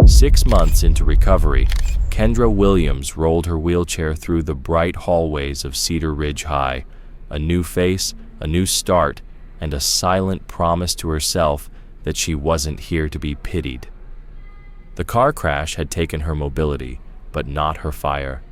6 months into recovery, Kendra Williams rolled her wheelchair through the bright hallways of Cedar Ridge High, a new face, a new start, and a silent promise to herself that she wasn't here to be pitied. The car crash had taken her mobility, but not her fire.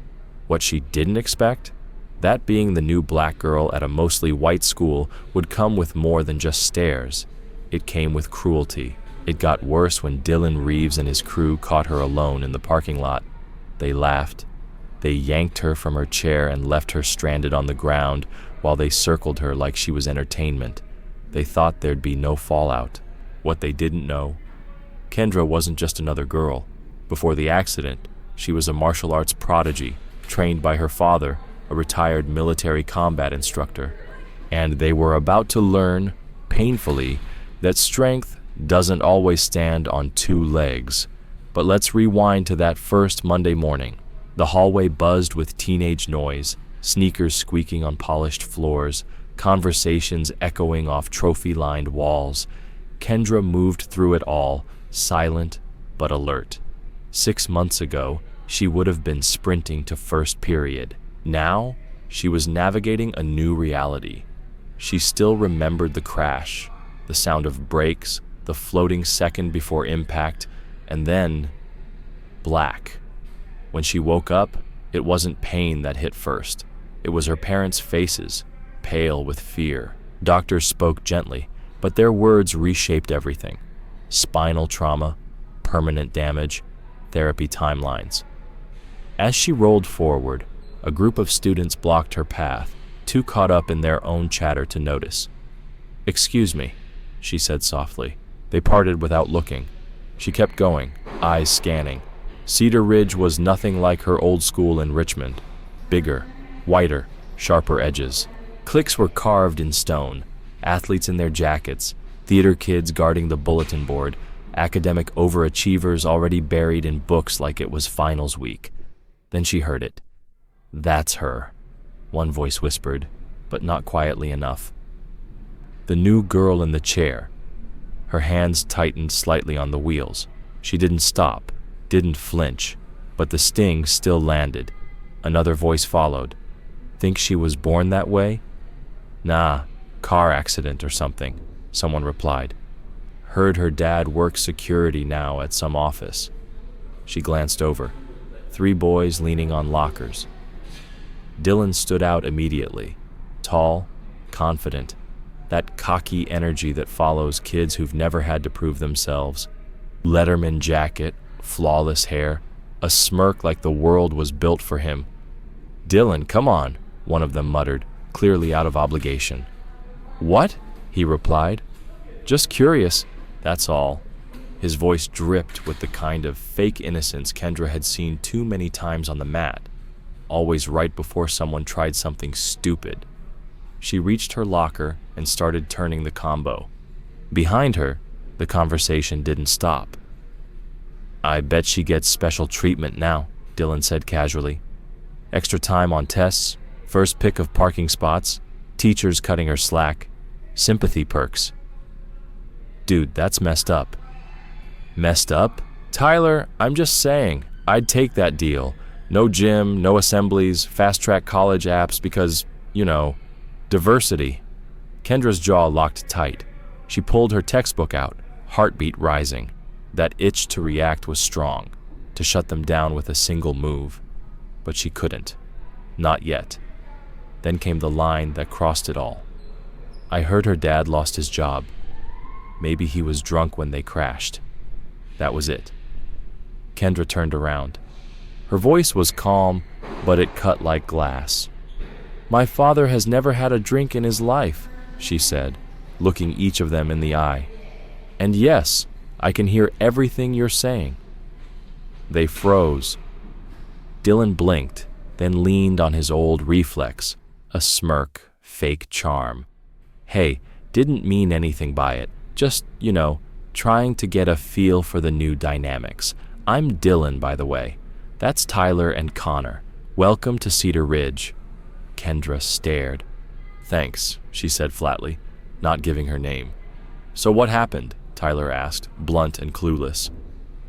What she didn't expect? That being the new black girl at a mostly white school would come with more than just stares. It came with cruelty. It got worse when Dylan Reeves and his crew caught her alone in the parking lot. They laughed. They yanked her from her chair and left her stranded on the ground while they circled her like she was entertainment. They thought there'd be no fallout. What they didn't know, Kendra wasn't just another girl. Before the accident, she was a martial arts prodigy, trained by her father, a retired military combat instructor. And they were about to learn, painfully, that strength doesn't always stand on two legs. But let's rewind to that first Monday morning. The hallway buzzed with teenage noise, sneakers squeaking on polished floors, conversations echoing off trophy-lined walls. Kendra moved through it all, silent but alert. 6 months ago, she would have been sprinting to first period. Now, she was navigating a new reality. She still remembered the crash, the sound of brakes, the floating second before impact, and then black. When she woke up, it wasn't pain that hit first. It was her parents' faces, pale with fear. Doctors spoke gently, but their words reshaped everything. Spinal trauma, permanent damage, therapy timelines. As she rolled forward, a group of students blocked her path, too caught up in their own chatter to notice. "Excuse me," she said softly. They parted without looking. She kept going, eyes scanning. Cedar Ridge was nothing like her old school in Richmond. Bigger, whiter, sharper edges. Cliques were carved in stone, athletes in their jackets, theater kids guarding the bulletin board, academic overachievers already buried in books like it was finals week. Then she heard it. "That's her," one voice whispered, but not quietly enough. The new girl in the chair. Her hands tightened slightly on the wheels. She didn't stop, didn't flinch, but the sting still landed. Another voice followed. "Think she was born that way?" "Nah, car accident or something," someone replied. "Heard her dad works security now at some office." She glanced over. 3 boys leaning on lockers. Dylan stood out immediately. Tall, confident, that cocky energy that follows kids who've never had to prove themselves. Letterman jacket, flawless hair, a smirk like the world was built for him. "Dylan, come on," one of them muttered, clearly out of obligation. "What?" he replied. "Just curious, that's all." His voice dripped with the kind of fake innocence Kendra had seen too many times on the mat, always right before someone tried something stupid. She reached her locker and started turning the combo. Behind her, the conversation didn't stop. "I bet she gets special treatment now," Dylan said casually. "Extra time on tests, first pick of parking spots, teachers cutting her slack, sympathy perks." "Dude, that's messed up." "Messed up? Tyler, I'm just saying, I'd take that deal. No gym, no assemblies, fast-track college apps because, diversity." Kendra's jaw locked tight. She pulled her textbook out, heartbeat rising. That itch to react was strong, to shut them down with a single move. But she couldn't. Not yet. Then came the line that crossed it all. "I heard her dad lost his job. Maybe he was drunk when they crashed." That was it. Kendra turned around. Her voice was calm, but it cut like glass. "My father has never had a drink in his life," she said, looking each of them in the eye. "And yes, I can hear everything you're saying." They froze. Dylan blinked, then leaned on his old reflex, a smirk, fake charm. "Hey, didn't mean anything by it. Just, trying to get a feel for the new dynamics. I'm Dylan, by the way. That's Tyler and Connor. Welcome to Cedar Ridge." Kendra stared. "Thanks," she said flatly, not giving her name. "So what happened?" Tyler asked, blunt and clueless.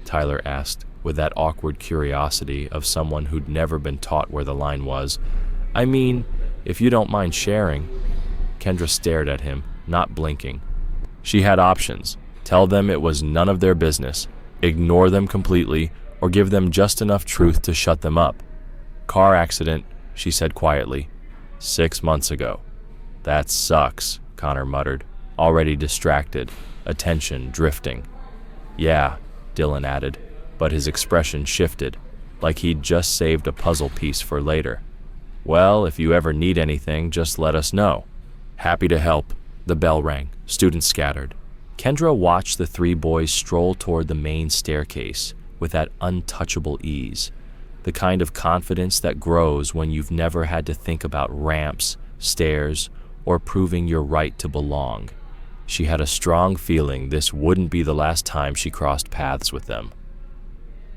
Tyler asked, with that awkward curiosity of someone who'd never been taught where the line was. I mean, if you don't mind sharing. Kendra stared at him, not blinking. She had options. Tell them it was none of their business, ignore them completely, or give them just enough truth to shut them up. Car accident, she said quietly. 6 months ago. That sucks, Connor muttered, already distracted, attention drifting. Yeah, Dylan added, but his expression shifted, like he'd just saved a puzzle piece for later. Well, if you ever need anything, just let us know. Happy to help. The bell rang. Students scattered. Kendra watched the 3 boys stroll toward the main staircase with that untouchable ease, the kind of confidence that grows when you've never had to think about ramps, stairs, or proving your right to belong. She had a strong feeling this wouldn't be the last time she crossed paths with them.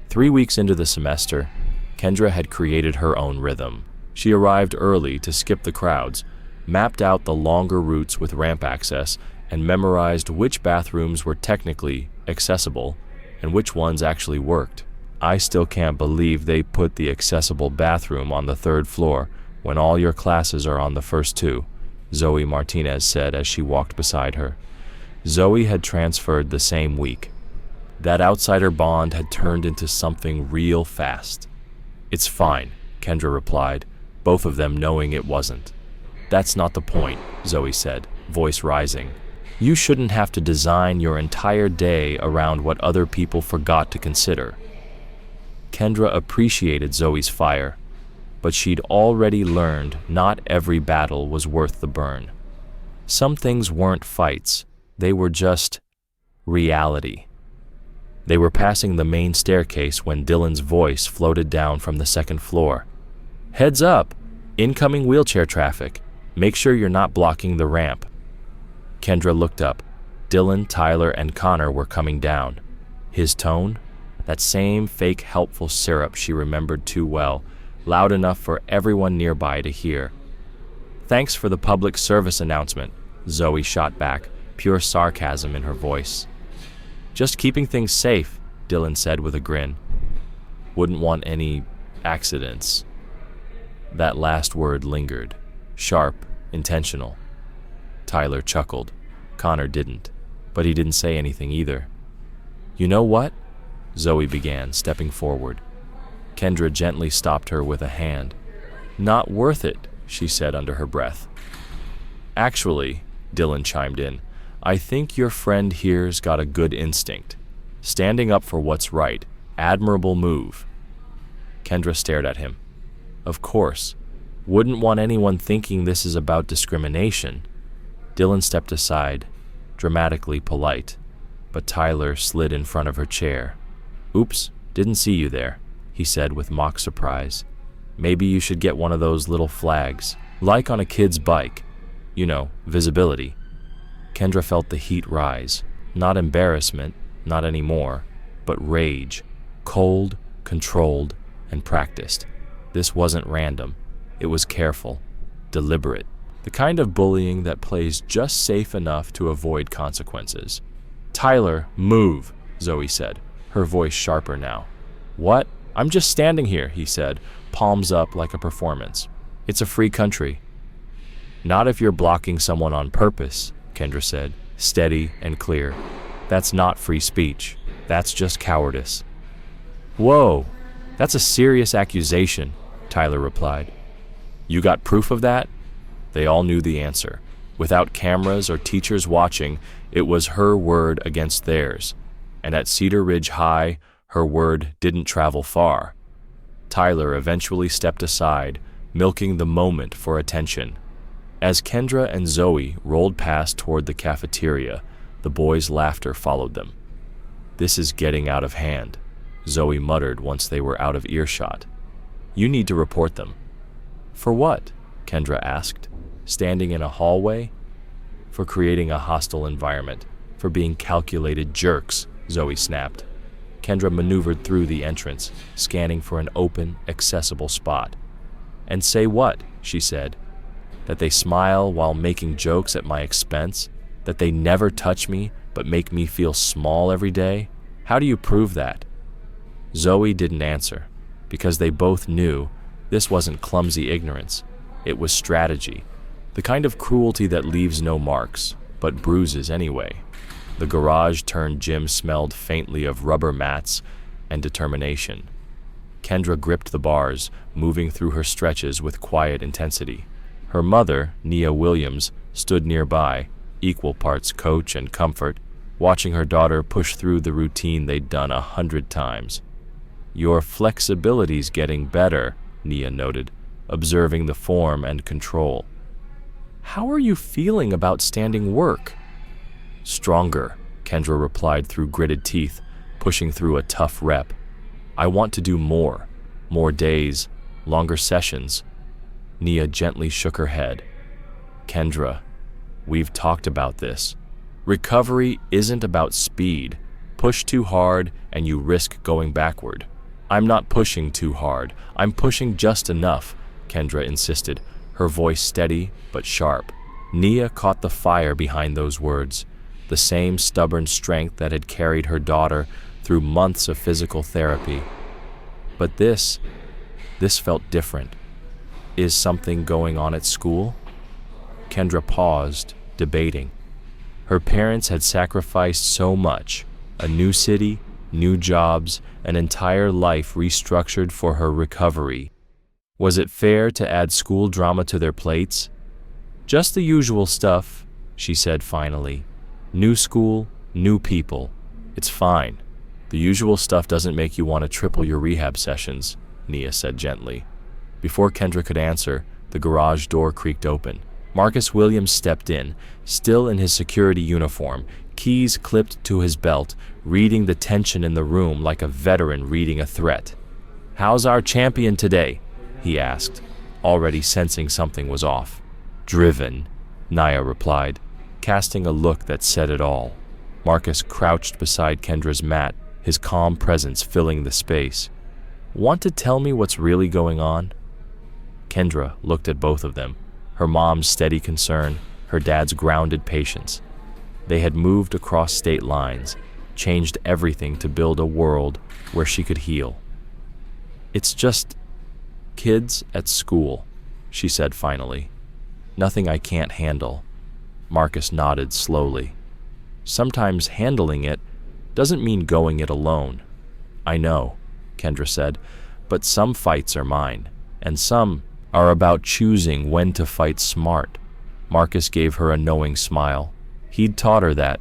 3 weeks into the semester, Kendra had created her own rhythm. She arrived early to skip the crowds, mapped out the longer routes with ramp access, and memorized which bathrooms were technically accessible and which ones actually worked. I still can't believe they put the accessible bathroom on the 3rd floor when all your classes are on the first 2, Zoe Martinez said as she walked beside her. Zoe had transferred the same week. That outsider bond had turned into something real fast. It's fine, Kendra replied, both of them knowing it wasn't. That's not the point, Zoe said, voice rising. You shouldn't have to design your entire day around what other people forgot to consider. Kendra appreciated Zoe's fire, but she'd already learned not every battle was worth the burn. Some things weren't fights, they were just reality. They were passing the main staircase when Dylan's voice floated down from the 2nd floor. Heads up! Incoming wheelchair traffic. Make sure you're not blocking the ramp. Kendra looked up. Dylan, Tyler, and Connor were coming down. His tone? That same fake helpful syrup she remembered too well, loud enough for everyone nearby to hear. Thanks for the public service announcement, Zoe shot back, pure sarcasm in her voice. Just keeping things safe, Dylan said with a grin. Wouldn't want any accidents. That last word lingered. Sharp, intentional. Tyler chuckled. Connor didn't, but he didn't say anything either. You know what? Zoe began, stepping forward. Kendra gently stopped her with a hand. Not worth it, she said under her breath. Actually, Dylan chimed in, I think your friend here's got a good instinct. Standing up for what's right. Admirable move. Kendra stared at him. Of course. Wouldn't want anyone thinking this is about discrimination. Dylan stepped aside, dramatically polite, but Tyler slid in front of her chair. Oops, didn't see you there, he said with mock surprise. Maybe you should get one of those little flags, like on a kid's bike. You know, visibility. Kendra felt the heat rise. Not embarrassment, not anymore, but rage. Cold, controlled, and practiced. This wasn't random. It was careful, deliberate. The kind of bullying that plays just safe enough to avoid consequences. Tyler, move, Zoe said, her voice sharper now. What? I'm just standing here, he said, palms up like a performance. It's a free country. Not if you're blocking someone on purpose, Kendra said, steady and clear. That's not free speech. That's just cowardice. Whoa, that's a serious accusation, Tyler replied. You got proof of that? They all knew the answer. Without cameras or teachers watching, it was her word against theirs. And at Cedar Ridge High, her word didn't travel far. Tyler eventually stepped aside, milking the moment for attention. As Kendra and Zoe rolled past toward the cafeteria, the boys' laughter followed them. This is getting out of hand, Zoe muttered once they were out of earshot. You need to report them. For what? Kendra asked. Standing in a hallway? For creating a hostile environment. For being calculated jerks, Zoe snapped. Kendra maneuvered through the entrance, scanning for an open, accessible spot. And say what? She said. That they smile while making jokes at my expense? That they never touch me but make me feel small every day? How do you prove that? Zoe didn't answer, because they both knew this wasn't clumsy ignorance. It was strategy, the kind of cruelty that leaves no marks, but bruises anyway. The garage-turned gym smelled faintly of rubber mats and determination. Kendra gripped the bars, moving through her stretches with quiet intensity. Her mother, Nia Williams, stood nearby, equal parts coach and comfort, watching her daughter push through the routine they'd done 100 times. "Your flexibility's getting better," Nia noted, observing the form and control. "How are you feeling about standing work?" "Stronger," Kendra replied through gritted teeth, pushing through a tough rep. "I want to do more days, longer sessions." Nia gently shook her head. "Kendra, we've talked about this. Recovery isn't about speed. Push too hard and you risk going backward." "I'm not pushing too hard. I'm pushing just enough," Kendra insisted, her voice steady but sharp. Nia caught the fire behind those words, the same stubborn strength that had carried her daughter through months of physical therapy. But this felt different. Is something going on at school? Kendra paused, debating. Her parents had sacrificed so much, a new city, new jobs, an entire life restructured for her recovery. Was it fair to add school drama to their plates? "Just the usual stuff," she said finally. "New school, new people. It's fine. The usual stuff doesn't make you want to triple your rehab sessions," Nia said gently. Before Kendra could answer, the garage door creaked open. Marcus Williams stepped in, still in his security uniform, keys clipped to his belt, reading the tension in the room like a veteran reading a threat. "How's our champion today?" he asked, already sensing something was off. "Driven," Nia replied, casting a look that said it all. Marcus crouched beside Kendra's mat, his calm presence filling the space. "Want to tell me what's really going on?" Kendra looked at both of them, her mom's steady concern, her dad's grounded patience. They had moved across state lines, changed everything to build a world where she could heal. "It's just kids at school," she said finally. "Nothing I can't handle." Marcus nodded slowly. "Sometimes handling it doesn't mean going it alone." "I know," Kendra said, "but some fights are mine, and some are about choosing when to fight smart." Marcus gave her a knowing smile. He'd taught her that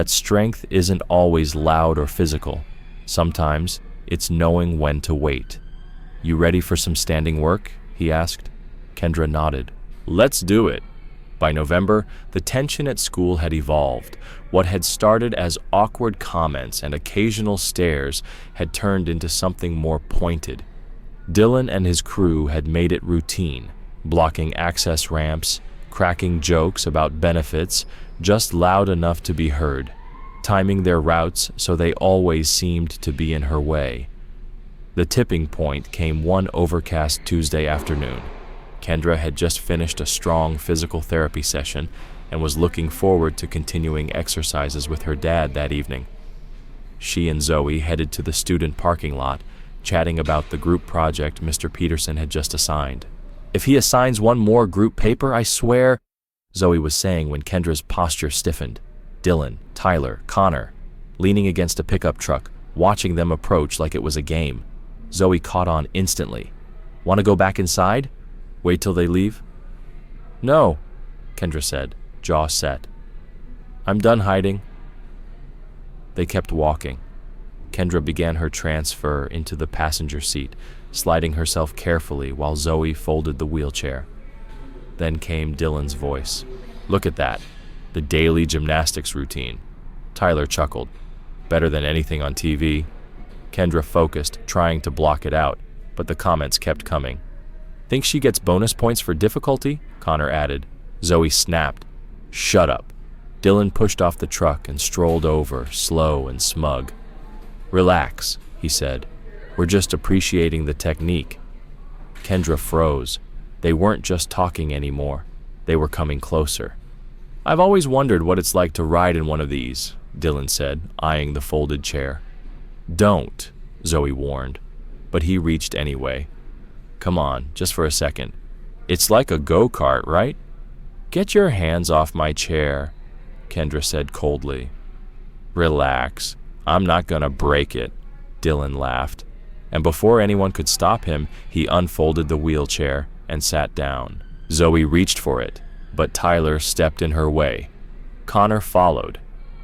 strength isn't always loud or physical. Sometimes it's knowing when to wait. "You ready for some standing work?" he asked. Kendra nodded. "Let's do it." By November, the tension at school had evolved. What had started as awkward comments and occasional stares had turned into something more pointed. Dylan and his crew had made it routine, blocking access ramps, cracking jokes about benefits, just loud enough to be heard, timing their routes so they always seemed to be in her way. The tipping point came one overcast Tuesday afternoon. Kendra had just finished a strong physical therapy session and was looking forward to continuing exercises with her dad that evening. She and Zoe headed to the student parking lot, chatting about the group project Mr. Peterson had just assigned. "If he assigns one more group paper, I swear," Zoe was saying when Kendra's posture stiffened. Dylan, Tyler, Connor, leaning against a pickup truck, watching them approach like it was a game. Zoe caught on instantly. "Want to go back inside? Wait till they leave?" "No," Kendra said, jaw set. "I'm done hiding." They kept walking. Kendra began her transfer into the passenger seat, sliding herself carefully while Zoe folded the wheelchair. Then came Dylan's voice. "Look at that, the daily gymnastics routine." Tyler chuckled. "Better than anything on TV." Kendra focused, trying to block it out, but the comments kept coming. "Think she gets bonus points for difficulty?" Connor added. Zoe snapped. "Shut up." Dylan pushed off the truck and strolled over, slow and smug. "Relax," he said. "We're just appreciating the technique." Kendra froze. They weren't just talking anymore. They were coming closer. "I've always wondered what it's like to ride in one of these," Dylan said, eyeing the folded chair. "Don't," Zoe warned, but he reached anyway. Come on, just for a second. It's like a go-kart, right? Get your hands off my chair, Kendra said coldly. Relax, I'm not gonna break it, Dylan laughed. And before anyone could stop him, he unfolded the wheelchair and sat down. Zoe reached for it, but Tyler stepped in her way. Connor followed.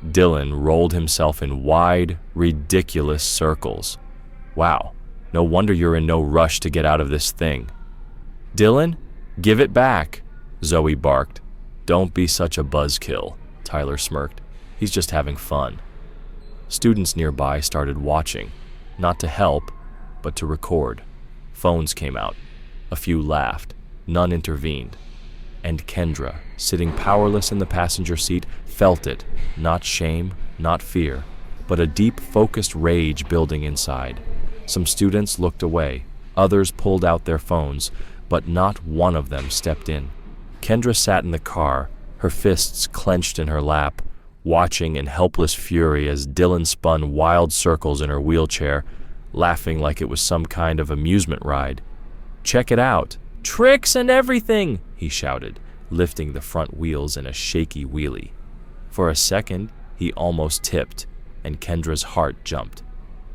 Dylan rolled himself in wide, ridiculous circles. Wow, no wonder you're in no rush to get out of this thing. Dylan, give it back, Zoe barked. Don't be such a buzzkill, Tyler smirked. He's just having fun. Students nearby started watching, not to help, but to record. Phones came out. A few laughed. None intervened. And Kendra, sitting powerless in the passenger seat, felt it, not shame, not fear, but a deep, focused rage building inside. Some students looked away. Others pulled out their phones, but not one of them stepped in. Kendra sat in the car, her fists clenched in her lap, watching in helpless fury as Dylan spun wild circles in her wheelchair, laughing like it was some kind of amusement ride. Check it out. Tricks and everything, he shouted, lifting the front wheels in a shaky wheelie. For a second, he almost tipped, and Kendra's heart jumped.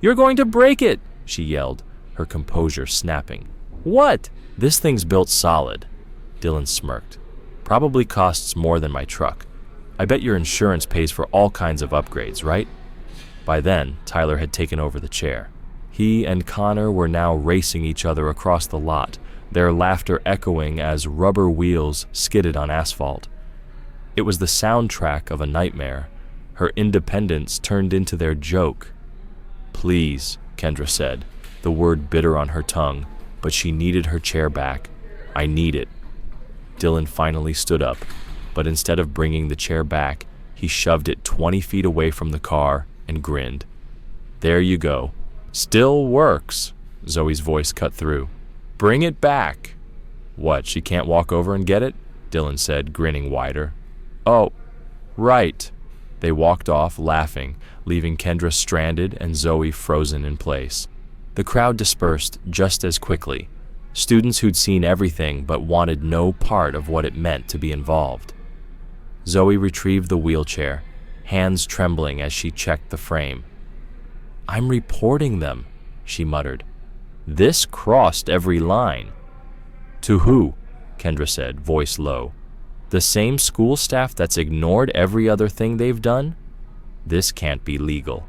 You're going to break it, she yelled, her composure snapping. What? This thing's built solid, Dylan smirked. Probably costs more than my truck. I bet your insurance pays for all kinds of upgrades, right? By then, Tyler had taken over the chair. He and Connor were now racing each other across the lot, their laughter echoing as rubber wheels skidded on asphalt. It was the soundtrack of a nightmare. Her independence turned into their joke. Please, Kendra said, the word bitter on her tongue, but she needed her chair back. I need it. Dylan finally stood up, but instead of bringing the chair back, he shoved it 20 feet away from the car and grinned. There you go. Still works, Zoe's voice cut through. Bring it back. What, she can't walk over and get it? Dylan said, grinning wider. Oh, right. They walked off, laughing, leaving Kendra stranded and Zoe frozen in place. The crowd dispersed just as quickly. Students who'd seen everything but wanted no part of what it meant to be involved. Zoe retrieved the wheelchair, hands trembling as she checked the frame. I'm reporting them, she muttered. This crossed every line. To who? Kendra said, voice low. The same school staff that's ignored every other thing they've done? This can't be legal.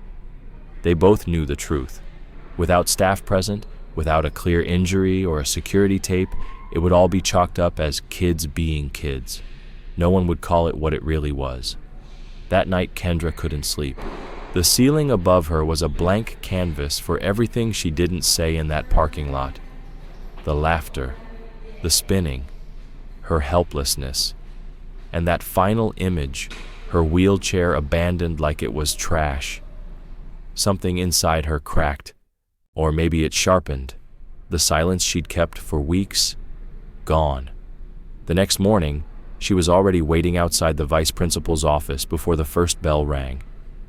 They both knew the truth. Without staff present, without a clear injury or a security tape, it would all be chalked up as kids being kids. No one would call it what it really was. That night, Kendra couldn't sleep. The ceiling above her was a blank canvas for everything she didn't say in that parking lot. The laughter, the spinning, her helplessness, and that final image, her wheelchair abandoned like it was trash. Something inside her cracked, or maybe it sharpened. The silence she'd kept for weeks, gone. The next morning, she was already waiting outside the vice principal's office before the first bell rang.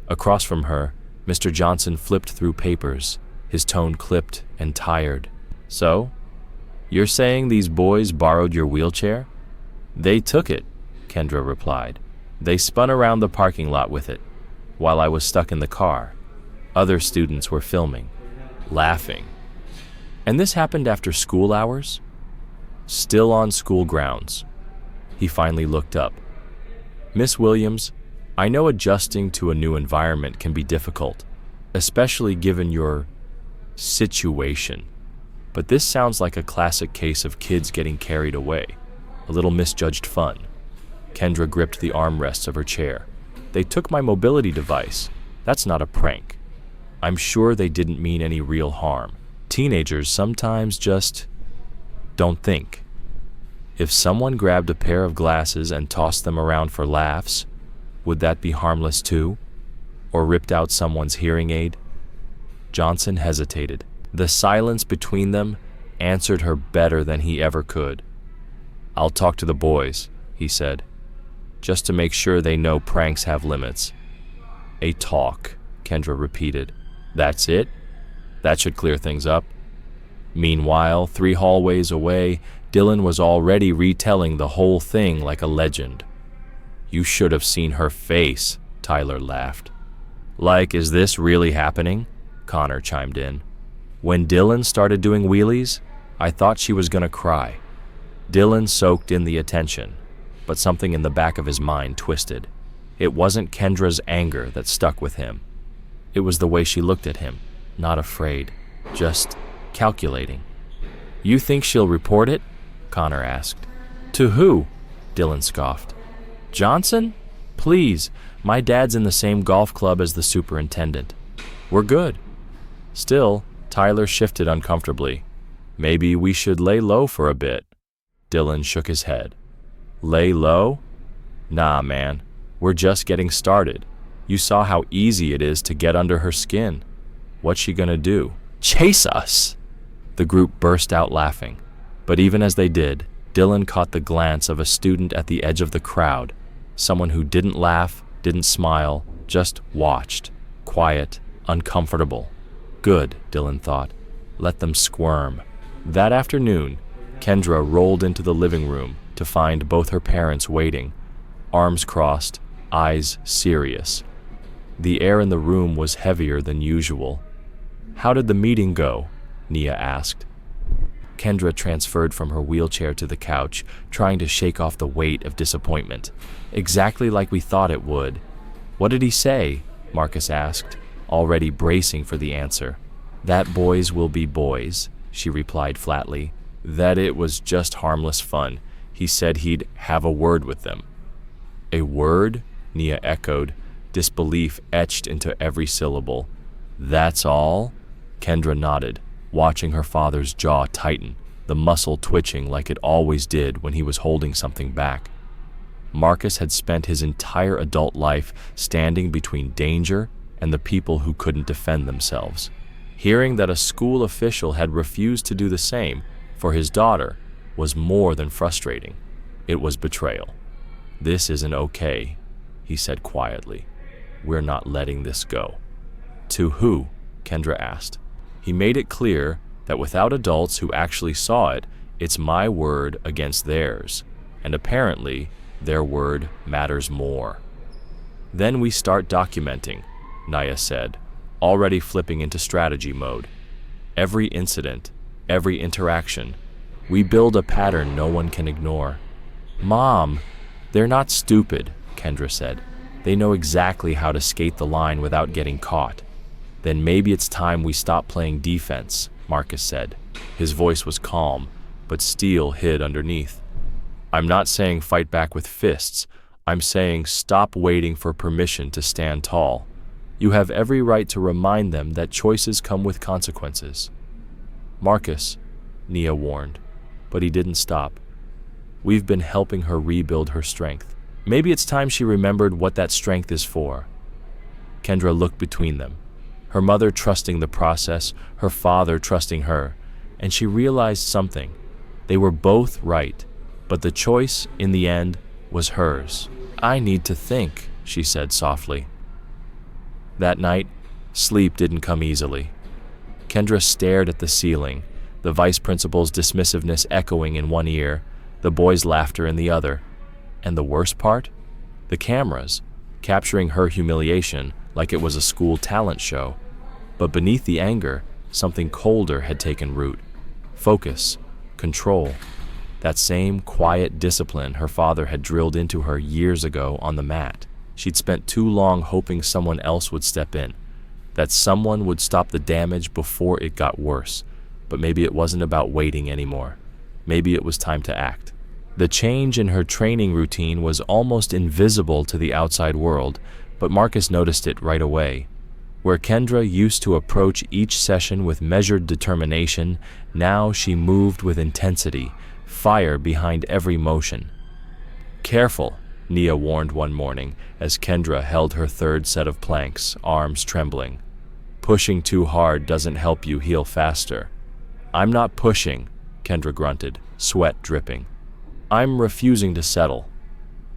Across from her, Mr. Johnson flipped through papers, his tone clipped and tired. So, you're saying these boys borrowed your wheelchair? They took it, Kendra replied. They spun around the parking lot with it, while I was stuck in the car. Other students were filming, laughing. And this happened after school hours? Still on school grounds. He finally looked up. Miss Williams, I know adjusting to a new environment can be difficult, especially given your situation. But this sounds like a classic case of kids getting carried away, a little misjudged fun. Kendra gripped the armrests of her chair. They took my mobility device. That's not a prank. I'm sure they didn't mean any real harm. Teenagers sometimes just don't think. If someone grabbed a pair of glasses and tossed them around for laughs, would that be harmless too? Or ripped out someone's hearing aid? Johnson hesitated. The silence between them answered her better than he ever could. I'll talk to the boys, he said, just to make sure they know pranks have limits. A talk, Kendra repeated. That's it? That should clear things up. Meanwhile, 3 hallways away, Dylan was already retelling the whole thing like a legend. You should have seen her face, Tyler laughed. Like, is this really happening? Connor chimed in. When Dylan started doing wheelies, I thought she was gonna cry. Dylan soaked in the attention, but something in the back of his mind twisted. It wasn't Kendra's anger that stuck with him. It was the way she looked at him, not afraid, just calculating. You think she'll report it? Connor asked. To who? Dylan scoffed. Johnson? Please, my dad's in the same golf club as the superintendent. We're good. Still, Tyler shifted uncomfortably. Maybe we should lay low for a bit. Dylan shook his head. Lay low? Nah, man. We're just getting started. You saw how easy it is to get under her skin. What's she gonna do? Chase us! The group burst out laughing. But even as they did, Dylan caught the glance of a student at the edge of the crowd. Someone who didn't laugh, didn't smile, just watched. Quiet, uncomfortable. Good, Dylan thought. Let them squirm. That afternoon, Kendra rolled into the living room to find both her parents waiting, arms crossed, eyes serious. The air in the room was heavier than usual. How did the meeting go? Nia asked. Kendra transferred from her wheelchair to the couch, trying to shake off the weight of disappointment. Exactly like we thought it would. What did he say? Marcus asked, already bracing for the answer. That boys will be boys, she replied flatly. That it was just harmless fun. He said he'd have a word with them. A word? Nia echoed, disbelief etched into every syllable. That's all? Kendra nodded, watching her father's jaw tighten, the muscle twitching like it always did when he was holding something back. Marcus had spent his entire adult life standing between danger and the people who couldn't defend themselves. Hearing that a school official had refused to do the same for his daughter was more than frustrating. It was betrayal. This isn't okay, he said quietly. We're not letting this go. To who? Kendra asked. He made it clear that without adults who actually saw it, it's my word against theirs, and apparently their word matters more. Then we start documenting, Nia said, already flipping into strategy mode. Every incident, every interaction, we build a pattern no one can ignore. Mom, they're not stupid, Kendra said. They know exactly how to skate the line without getting caught. Then maybe it's time we stop playing defense, Marcus said. His voice was calm, but steel hid underneath. I'm not saying fight back with fists. I'm saying stop waiting for permission to stand tall. You have every right to remind them that choices come with consequences. Marcus, Nia warned, but he didn't stop. We've been helping her rebuild her strength. Maybe it's time she remembered what that strength is for. Kendra looked between them, her mother trusting the process, her father trusting her, and she realized something. They were both right, but the choice, in the end, was hers. I need to think, she said softly. That night, sleep didn't come easily. Kendra stared at the ceiling, the vice principal's dismissiveness echoing in one ear, the boys' laughter in the other. And the worst part? The cameras, capturing her humiliation like it was a school talent show. But beneath the anger, something colder had taken root. Focus, control. That same quiet discipline her father had drilled into her years ago on the mat. She'd spent too long hoping someone else would step in, that someone would stop the damage before it got worse. But maybe it wasn't about waiting anymore. Maybe it was time to act. The change in her training routine was almost invisible to the outside world, but Marcus noticed it right away. Where Kendra used to approach each session with measured determination, now she moved with intensity, fire behind every motion. Careful, Nia warned one morning as Kendra held her third set of planks, arms trembling. Pushing too hard doesn't help you heal faster. I'm not pushing, Kendra grunted, sweat dripping. I'm refusing to settle.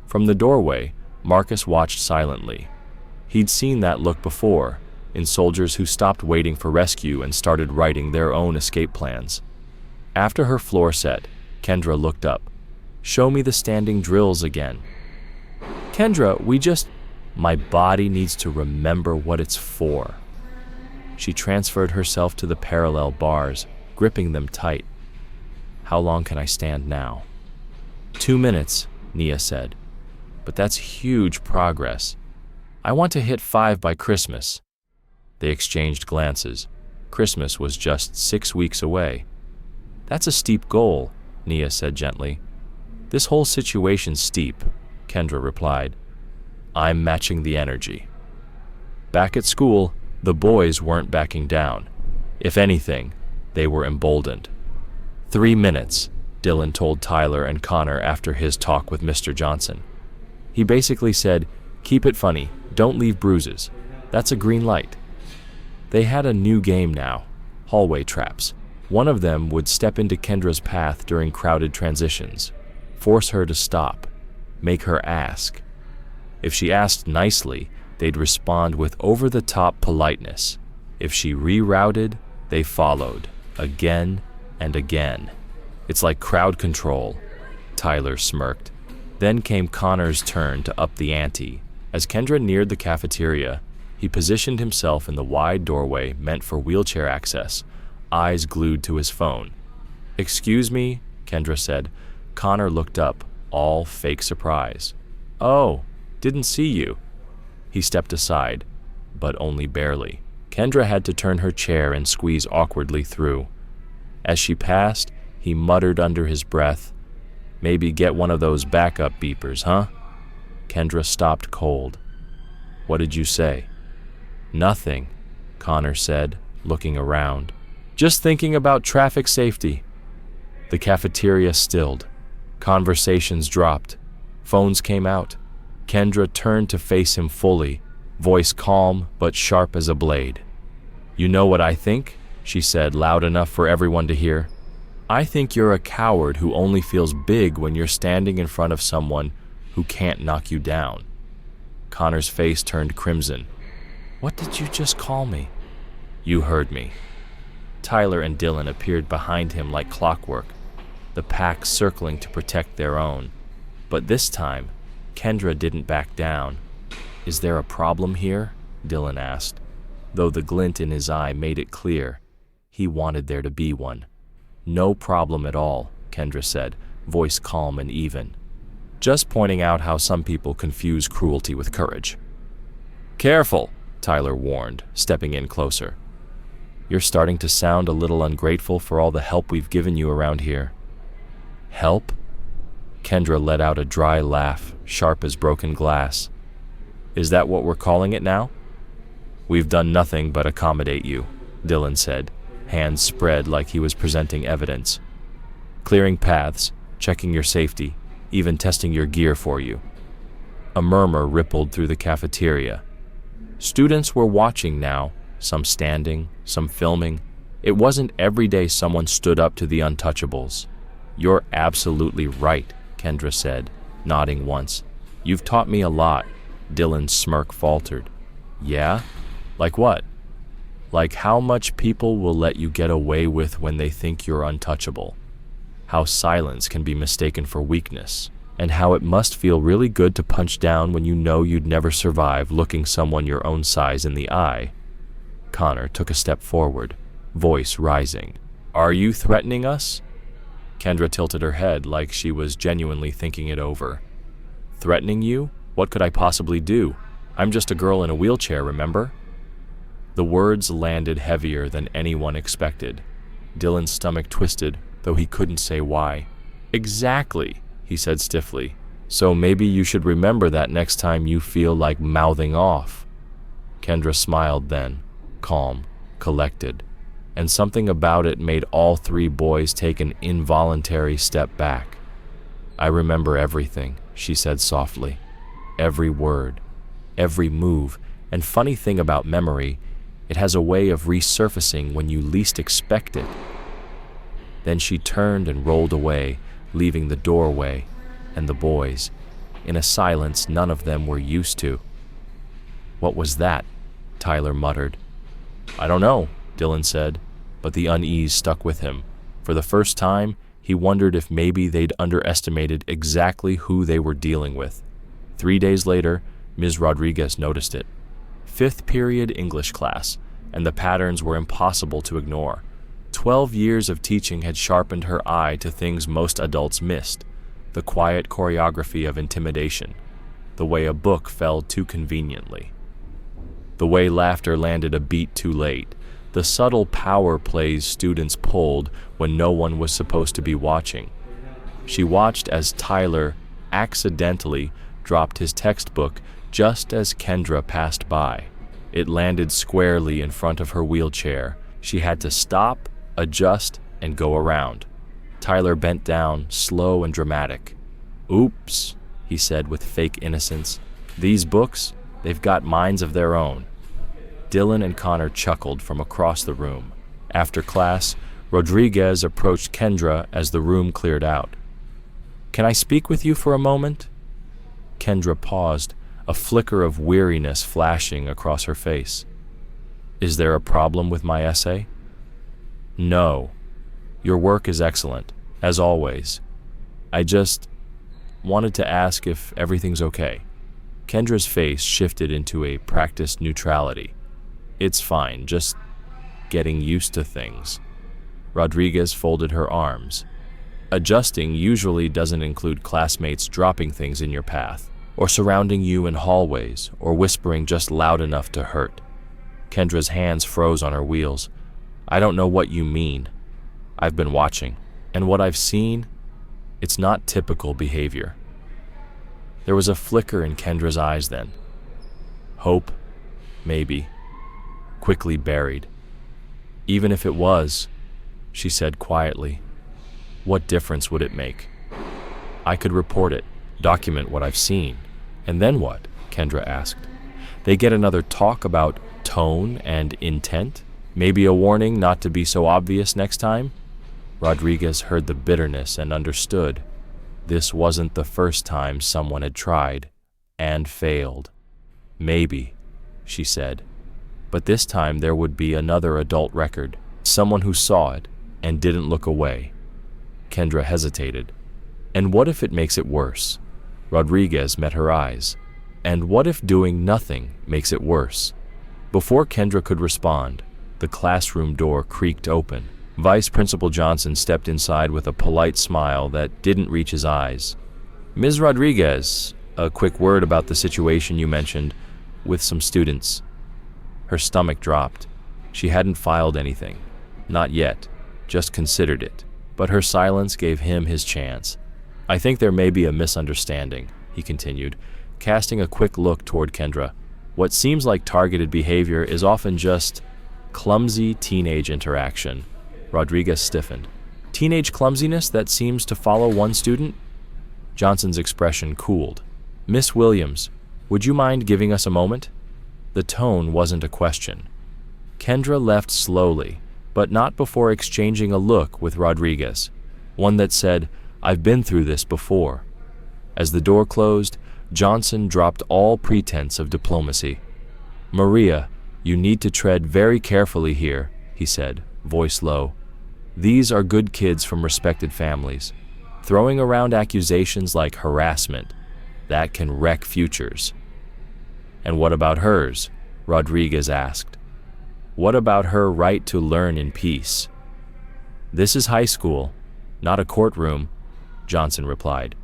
From the doorway, Marcus watched silently. He'd seen that look before, in soldiers who stopped waiting for rescue and started writing their own escape plans. After her floor set, Kendra looked up. "Show me the standing drills again." "Kendra, My body needs to remember what it's for." She transferred herself to the parallel bars, gripping them tight. "How long can I stand now?" 2 minutes, Nia said. "But that's huge progress. I want to hit 5 by Christmas." They exchanged glances. Christmas was just 6 weeks away. "That's a steep goal," Nia said gently. "This whole situation's steep," Kendra replied. "I'm matching the energy." Back at school, the boys weren't backing down. If anything, they were emboldened. 3 minutes, Dylan told Tyler and Connor after his talk with Mr. Johnson. He basically said, "Keep it funny, don't leave bruises. That's a green light." They had a new game now, hallway traps. One of them would step into Kendra's path during crowded transitions, force her to stop, make her ask. If she asked nicely, they'd respond with over-the-top politeness. If she rerouted, they followed, again and again. "It's like crowd control," Tyler smirked. Then came Connor's turn to up the ante. As Kendra neared the cafeteria, he positioned himself in the wide doorway meant for wheelchair access, eyes glued to his phone. "Excuse me," Kendra said. Connor looked up, all fake surprise. "Oh, didn't see you." He stepped aside, but only barely. Kendra had to turn her chair and squeeze awkwardly through. As she passed, he muttered under his breath, "Maybe get one of those backup beepers, huh?" Kendra stopped cold. "What did you say?" "Nothing," Connor said, looking around. "Just thinking about traffic safety." The cafeteria stilled. Conversations dropped. Phones came out. Kendra turned to face him fully, voice calm but sharp as a blade. "You know what I think?" she said, loud enough for everyone to hear. "I think you're a coward who only feels big when you're standing in front of someone who can't knock you down." Connor's face turned crimson. "What did you just call me?" "You heard me." Tyler and Dylan appeared behind him like clockwork, the pack circling to protect their own. But this time, Kendra didn't back down. "Is there a problem here?" Dylan asked, though the glint in his eye made it clear he wanted there to be one. "No problem at all," Kendra said, voice calm and even. "Just pointing out how some people confuse cruelty with courage." "Careful," Tyler warned, stepping in closer. "You're starting to sound a little ungrateful for all the help we've given you around here." "Help?" Kendra let out a dry laugh, sharp as broken glass. "Is that what we're calling it now?" "We've done nothing but accommodate you," Dylan said, hands spread like he was presenting evidence. "Clearing paths, checking your safety, even testing your gear for you." A murmur rippled through the cafeteria. Students were watching now, some standing, some filming. It wasn't every day someone stood up to the untouchables. "You're absolutely right," Kendra said, nodding once. "You've taught me a lot." Dylan's smirk faltered. "Yeah? Like what?" "Like how much people will let you get away with when they think you're untouchable. How silence can be mistaken for weakness. And how it must feel really good to punch down when you know you'd never survive looking someone your own size in the eye." Connor took a step forward, voice rising. "Are you threatening us?" Kendra tilted her head like she was genuinely thinking it over. "Threatening you? What could I possibly do? I'm just a girl in a wheelchair, remember?" The words landed heavier than anyone expected. Dylan's stomach twisted, though he couldn't say why. "Exactly," he said stiffly. "So maybe you should remember that next time you feel like mouthing off." Kendra smiled then, calm, collected, and something about it made all 3 boys take an involuntary step back. "I remember everything," she said softly. "Every word, every move, and funny thing about memory, it has a way of resurfacing when you least expect it." Then she turned and rolled away, leaving the doorway and the boys in a silence none of them were used to. "What was that?" Tyler muttered, I don't know, Dylan said, but the unease stuck with him. For the first time, he wondered if maybe they'd underestimated exactly who they were dealing with. 3 days later, Ms. Rodriguez noticed it. Fifth period English class, and the patterns were impossible to ignore. 12 years of teaching had sharpened her eye to things most adults missed: the quiet choreography of intimidation, the way a book fell too conveniently, the way laughter landed a beat too late, the subtle power plays students pulled when no one was supposed to be watching. She watched as Tyler accidentally dropped his textbook just as Kendra passed by. It landed squarely in front of her wheelchair. She had to stop, adjust, and go around. Tyler bent down, slow and dramatic. "Oops," he said with fake innocence. "These books, they've got minds of their own." Dylan and Connor chuckled from across the room. After class, Rodriguez approached Kendra as the room cleared out. "Can I speak with you for a moment?" Kendra paused, a flicker of weariness flashing across her face. "Is there a problem with my essay?" "No. Your work is excellent, as always. I just wanted to ask if everything's okay." Kendra's face shifted into a practiced neutrality. "It's fine, just getting used to things." Rodriguez folded her arms. "Adjusting usually doesn't include classmates dropping things in your path, or surrounding you in hallways, or whispering just loud enough to hurt." Kendra's hands froze on her wheels. "I don't know what you mean. I've been watching, and what I've seen, it's not typical behavior." There was a flicker in Kendra's eyes then. Hope, maybe, quickly buried. "Even if it was," she said quietly, "what difference would it make? I could report it, document what I've seen. And then what?" Kendra asked. "They get another talk about tone and intent? Maybe a warning not to be so obvious next time?" Rodriguez heard the bitterness and understood. This wasn't the first time someone had tried and failed. "Maybe," she said, "but this time there would be another adult record, someone who saw it and didn't look away." Kendra hesitated. "And what if it makes it worse?" Rodriguez met her eyes. "And what if doing nothing makes it worse?" Before Kendra could respond, the classroom door creaked open. Vice Principal Johnson stepped inside with a polite smile that didn't reach his eyes. "Ms. Rodriguez, a quick word about the situation you mentioned with some students." Her stomach dropped. She hadn't filed anything. Not yet, just considered it. But her silence gave him his chance. "I think there may be a misunderstanding," he continued, casting a quick look toward Kendra. "What seems like targeted behavior is often just clumsy teenage interaction." Rodriguez stiffened. "Teenage clumsiness that seems to follow one student?" Johnson's expression cooled. "Miss Williams, would you mind giving us a moment?" The tone wasn't a question. Kendra left slowly, but not before exchanging a look with Rodriguez, one that said, "I've been through this before." As the door closed, Johnson dropped all pretense of diplomacy. "Maria, you need to tread very carefully here," he said, voice low. "These are good kids from respected families. Throwing around accusations like harassment, that can wreck futures." "And what about hers?" Rodriguez asked. "What about her right to learn in peace?" "This is high school, not a courtroom," Johnson replied.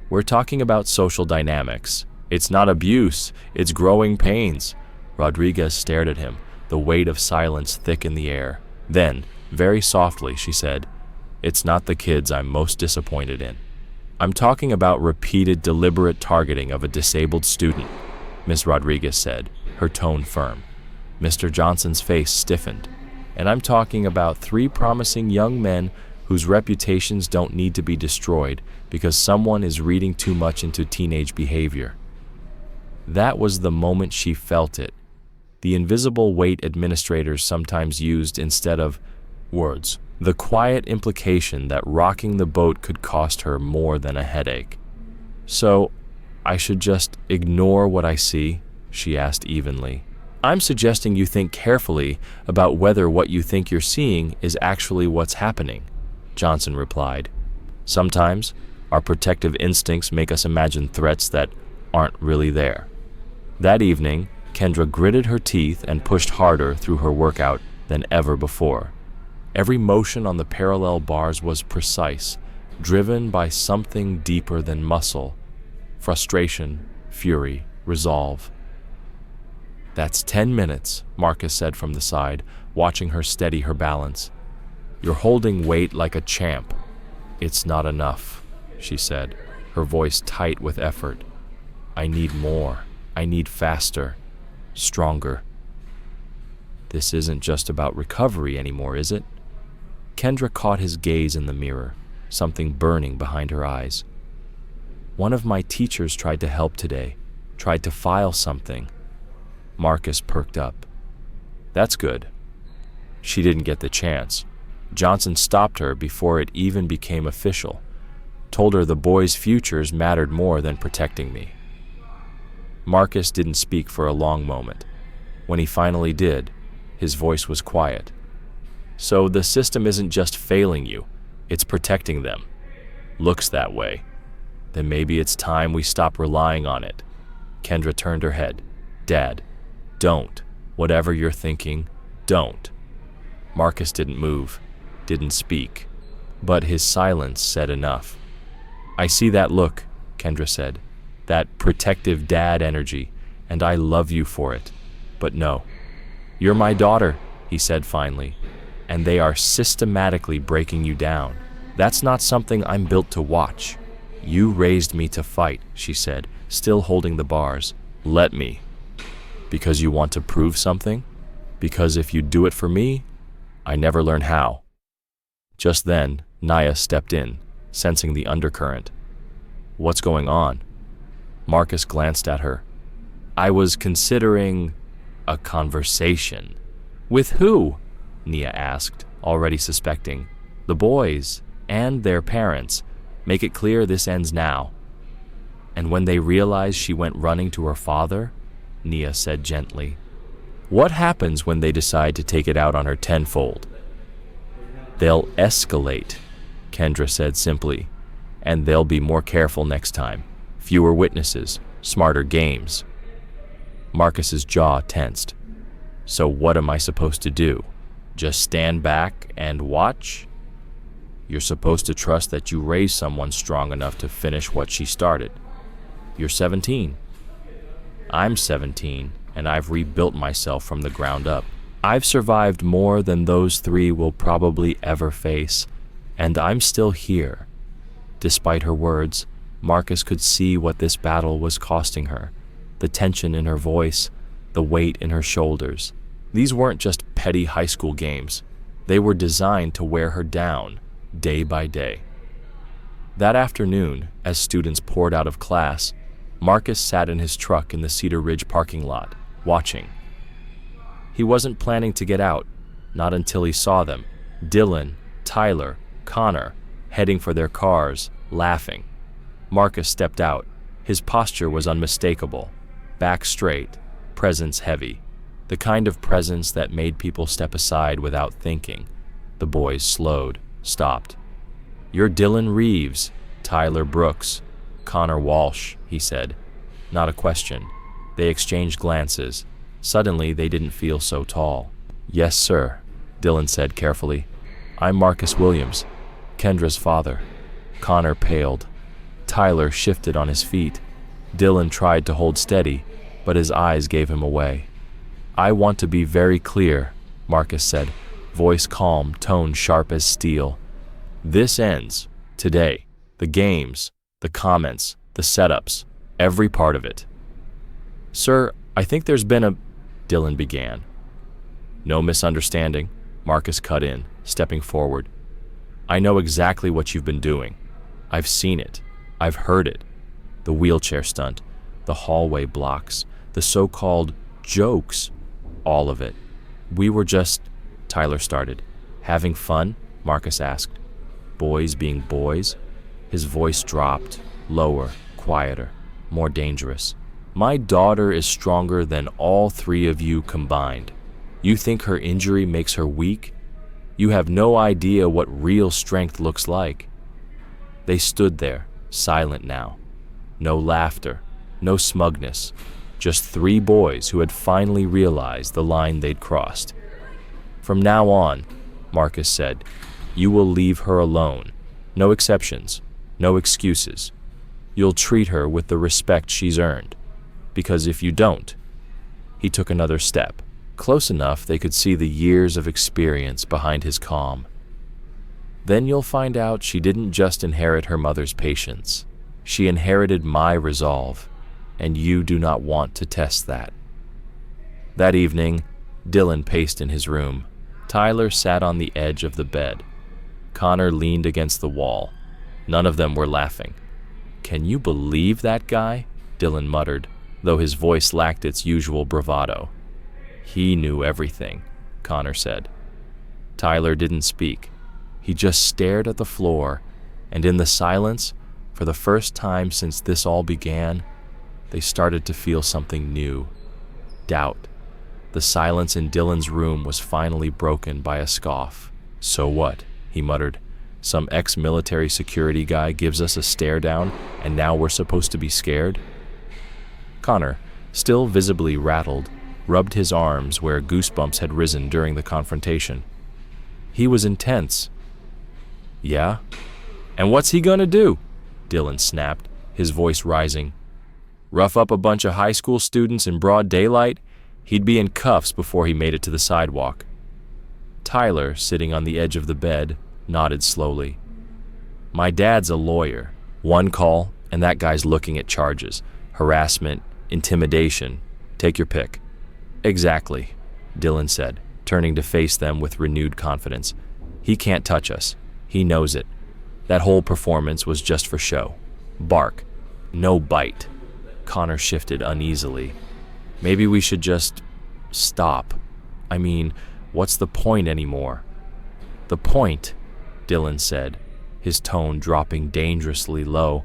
"We're talking about social dynamics. It's not abuse, it's growing pains." Rodriguez stared at him, the weight of silence thick in the air. Then, very softly, she said, "It's not the kids I'm most disappointed in. I'm talking about repeated deliberate targeting of a disabled student," Miss Rodriguez said, her tone firm. Mr. Johnson's face stiffened. "And I'm talking about 3 promising young men whose reputations don't need to be destroyed because someone is reading too much into teenage behavior." That was the moment she felt it. The invisible weight administrators sometimes used instead of words. The quiet implication that rocking the boat could cost her more than a headache. "So, I should just ignore what I see?" she asked evenly. I'm suggesting you think carefully about whether what you think you're seeing is actually what's happening, Johnson replied. Sometimes, our protective instincts make us imagine threats that aren't really there. That evening, Kendra gritted her teeth and pushed harder through her workout than ever before. Every motion on the parallel bars was precise, driven by something deeper than muscle: frustration, fury, resolve. "That's 10 minutes, Marcus said from the side, watching her steady her balance. "You're holding weight like a champ." "It's not enough," she said, her voice tight with effort. "I need more. I need faster, stronger." "This isn't just about recovery anymore, is it?" Kendra caught his gaze in the mirror, something burning behind her eyes. "One of my teachers tried to help today, tried to file something." Marcus perked up. "That's good." She didn't get the chance. Johnson stopped her before it even became official, told her the boys' futures mattered more than protecting me. Marcus didn't speak for a long moment. When he finally did, his voice was quiet. "So the system isn't just failing you, it's protecting them. Looks that way. Then maybe it's time we stop relying on it." Kendra turned her head. "Dad, don't. Whatever you're thinking, don't." Marcus didn't move, didn't speak, but his silence said enough. "I see that look," Kendra said, "that protective dad energy, and I love you for it. But no. You're my daughter," he said finally, "and they are systematically breaking you down. That's not something I'm built to watch." "You raised me to fight," she said, still holding the bars. "Let me." "Because you want to prove something? Because if you do it for me, I never learn how." Just then, Naya stepped in, sensing the undercurrent. "What's going on?" Marcus glanced at her. "I was considering a conversation." "With who?" Nia asked, already suspecting. "The boys and their parents. Make it clear this ends now." "And when they realize she went running to her father?" Nia said gently. "What happens when they decide to take it out on her tenfold?" "They'll escalate," Kendra said simply, "and they'll be more careful next time. Fewer witnesses, smarter games." Marcus's jaw tensed. "So what am I supposed to do? Just stand back and watch?" "You're supposed to trust that you raised someone strong enough to finish what she started. You're 17. I'm 17, and I've rebuilt myself from the ground up. I've survived more than those three will probably ever face, and I'm still here." Despite her words, Marcus could see what this battle was costing her, the tension in her voice, the weight in her shoulders. These weren't just petty high school games. They were designed to wear her down, day by day. That afternoon, as students poured out of class, Marcus sat in his truck in the Cedar Ridge parking lot, watching. He wasn't planning to get out, not until he saw them, Dylan, Tyler, Connor, heading for their cars, laughing. Marcus stepped out. His posture was unmistakable, back straight, presence heavy, the kind of presence that made people step aside without thinking. The boys slowed, stopped. "You're Dylan Reeves, Tyler Brooks, Connor Walsh," he said. Not a question. They exchanged glances. Suddenly, they didn't feel so tall. "Yes, sir," Dylan said carefully. "I'm Marcus Williams, Kendra's father." Connor paled. Tyler shifted on his feet. Dylan tried to hold steady, but his eyes gave him away. "I want to be very clear," Marcus said, voice calm, tone sharp as steel. "This ends today. The games, the comments, the setups, every part of it." "Sir, I think there's been a—" Dylan began. "No misunderstanding," Marcus cut in, stepping forward. "I know exactly what you've been doing. I've seen it. I've heard it. The wheelchair stunt, the hallway blocks, the so-called jokes, all of it. We were just," Tyler started. "Having fun?" Marcus asked. "Boys being boys?" His voice dropped, lower, quieter, more dangerous. My daughter is stronger than all three of you combined. You think her injury makes her weak? You have no idea what real strength looks like." They stood there, silent now. No laughter, no smugness, just three boys who had finally realized the line they'd crossed. "From now on," Marcus said, "you will leave her alone. No exceptions, no excuses. You'll treat her with the respect she's earned. Because if you don't—" He took another step, close enough they could see the years of experience behind his calm. "Then you'll find out she didn't just inherit her mother's patience. She inherited my resolve, and you do not want to test that." That evening, Dylan paced in his room. Tyler sat on the edge of the bed. Connor leaned against the wall. None of them were laughing. "Can you believe that guy?" Dylan muttered, though his voice lacked its usual bravado. "He knew everything," Connor said. Tyler didn't speak. He just stared at the floor, and in the silence, for the first time since this all began, they started to feel something new. Doubt. The silence in Dylan's room was finally broken by a scoff. "So what?" he muttered. "Some ex-military security guy gives us a stare down, and now we're supposed to be scared?" Connor, still visibly rattled, rubbed his arms where goosebumps had risen during the confrontation. He was intense. "Yeah? And what's he gonna do?" Dylan snapped, his voice rising. "Rough up a bunch of high school students in broad daylight? He'd be in cuffs before he made it to the sidewalk." Tyler, sitting on the edge of the bed, nodded slowly. "My dad's a lawyer. One call, and that guy's looking at charges. Harassment, intimidation. Take your pick." "Exactly," Dylan said, turning to face them with renewed confidence. "He can't touch us. He knows it. That whole performance was just for show. Bark. No bite." Connor shifted uneasily. "Maybe we should just stop. I mean, what's the point anymore?" "The point," Dylan said, his tone dropping dangerously low,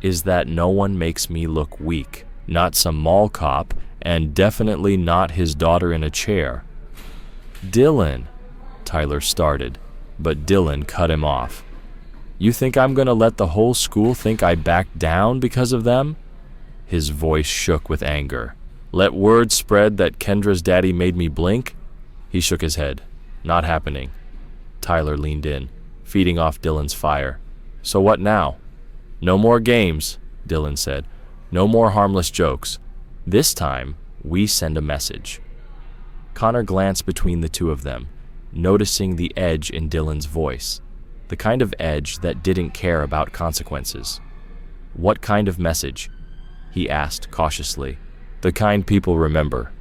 "is that no one makes me look weak. Not some mall cop, and definitely not his daughter in a chair." "Dylan," Tyler started, but Dylan cut him off. "You think I'm gonna let the whole school think I backed down because of them?" His voice shook with anger. "Let word spread that Kendra's daddy made me blink?" He shook his head. "Not happening." Tyler leaned in, feeding off Dylan's fire. "So what now?" "No more games," Dylan said. "No more harmless jokes. This time, we send a message." Connor glanced between the two of them, noticing the edge in Dylan's voice, the kind of edge that didn't care about consequences. "What kind of message?" he asked cautiously. "The kind people remember,"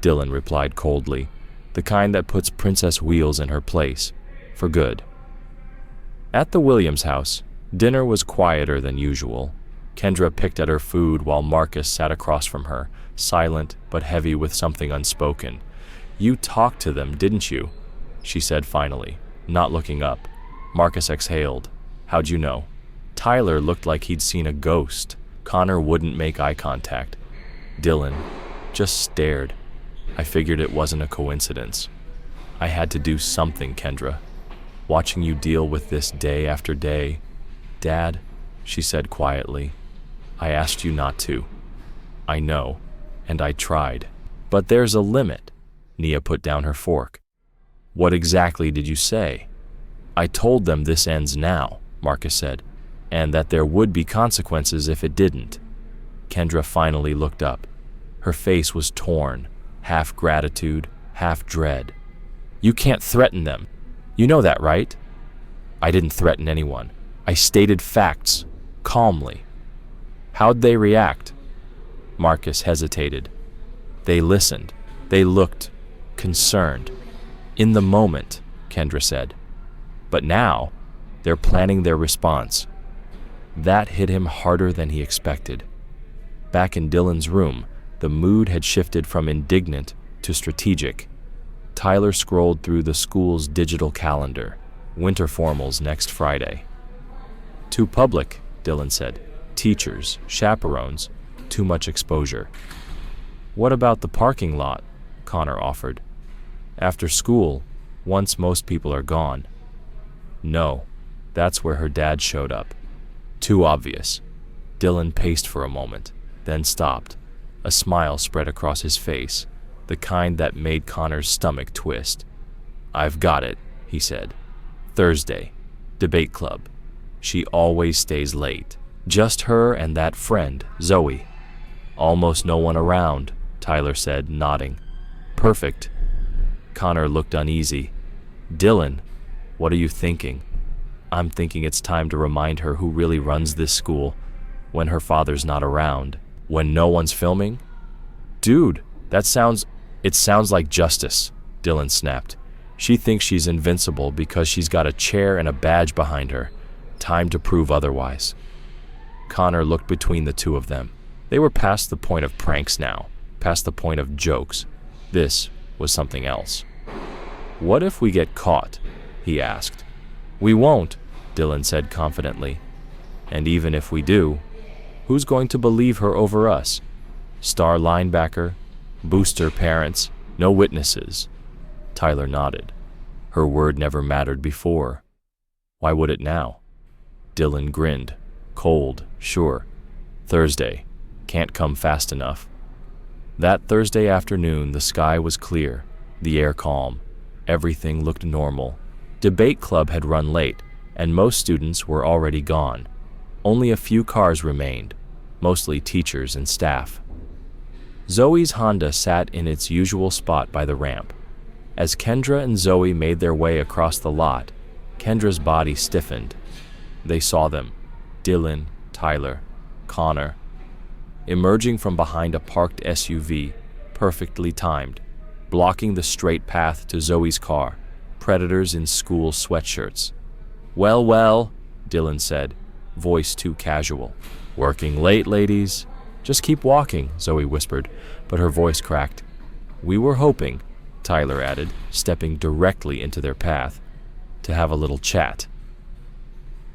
Dylan replied coldly. "The kind that puts Princess Wheels in her place, for good." At the Williams house, dinner was quieter than usual. Kendra picked at her food while Marcus sat across from her, silent but heavy with something unspoken. "You talked to them, didn't you?" she said finally, not looking up. Marcus exhaled. "How'd you know?" Tyler looked like he'd seen a ghost. Connor wouldn't make eye contact. Dylan just stared. "I figured it wasn't a coincidence. I had to do something, Kendra. Watching you deal with this day after day." "Dad," she said quietly, "I asked you not to. I know, and I tried. But there's a limit." Nia put down her fork. "What exactly did you say?" "I told them this ends now," Marcus said, "and that there would be consequences if it didn't." Kendra finally looked up. Her face was torn, half gratitude, half dread. "You can't threaten them. You know that, right?" "I didn't threaten anyone. I stated facts, calmly." "How'd they react?" Marcus hesitated. "They listened. They looked concerned. In the moment," Kendra said. "But now, they're planning their response." That hit him harder than he expected. Back in Dylan's room, the mood had shifted from indignant to strategic. Tyler scrolled through the school's digital calendar. Winter formals next Friday. "Too public," Dylan said. "Teachers, chaperones. too much exposure. What about the parking lot? Connor offered. After school, once most people are gone. No, that's where her dad showed up. Too obvious. Dylan paced for a moment, then stopped. A smile spread across his face, the kind that made Connor's stomach twist. I've got it, he said. Thursday, debate club. She always stays late. Just her and that friend, Zoe. Almost no one around, Tyler said, nodding. Perfect. Connor looked uneasy. Dylan, what are you thinking? I'm thinking it's time to remind her who really runs this school when her father's not around. When no one's filming? Dude, it sounds like justice, Dylan snapped. She thinks she's invincible because she's got a chair and a badge behind her. Time to prove otherwise. Connor looked between the two of them. They were past the point of pranks now, past the point of jokes. This was something else. What if we get caught? He asked. We won't, Dylan said confidently. And even if we do, who's going to believe her over us? Star linebacker, booster parents, no witnesses. Tyler nodded. Her word never mattered before. Why would it now? Dylan grinned. Cold, sure. Thursday. Can't come fast enough. That Thursday afternoon, the sky was clear, the air calm. Everything looked normal. Debate club had run late, and most students were already gone. Only a few cars remained, mostly teachers and staff. Zoe's Honda sat in its usual spot by the ramp. As Kendra and Zoe made their way across the lot, Kendra's body stiffened. They saw them, Dylan, Tyler, Connor, emerging from behind a parked SUV, perfectly timed, blocking the straight path to Zoe's car, predators in school sweatshirts. Well, Dylan said, voice too casual. Working late, ladies? Just keep walking, Zoe whispered, but her voice cracked. We were hoping, Tyler added, stepping directly into their path, to have a little chat.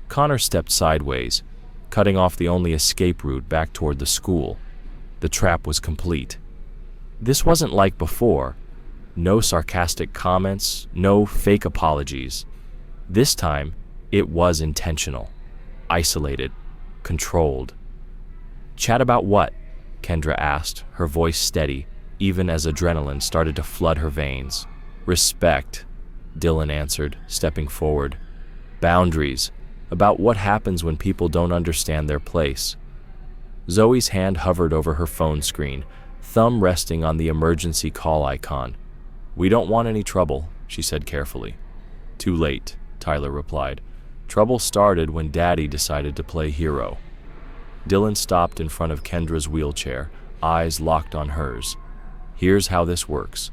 Connor stepped sideways, cutting off the only escape route back toward the school. The trap was complete. This wasn't like before. No sarcastic comments, no fake apologies. This time, it was intentional, isolated, controlled. Chat about what? Kendra asked, her voice steady, even as adrenaline started to flood her veins. Respect, Dylan answered, stepping forward. Boundaries, about what happens when people don't understand their place. Zoe's hand hovered over her phone screen, thumb resting on the emergency call icon. We don't want any trouble, she said carefully. Too late, Tyler replied. Trouble started when Daddy decided to play hero. Dylan stopped in front of Kendra's wheelchair, eyes locked on hers. Here's how this works.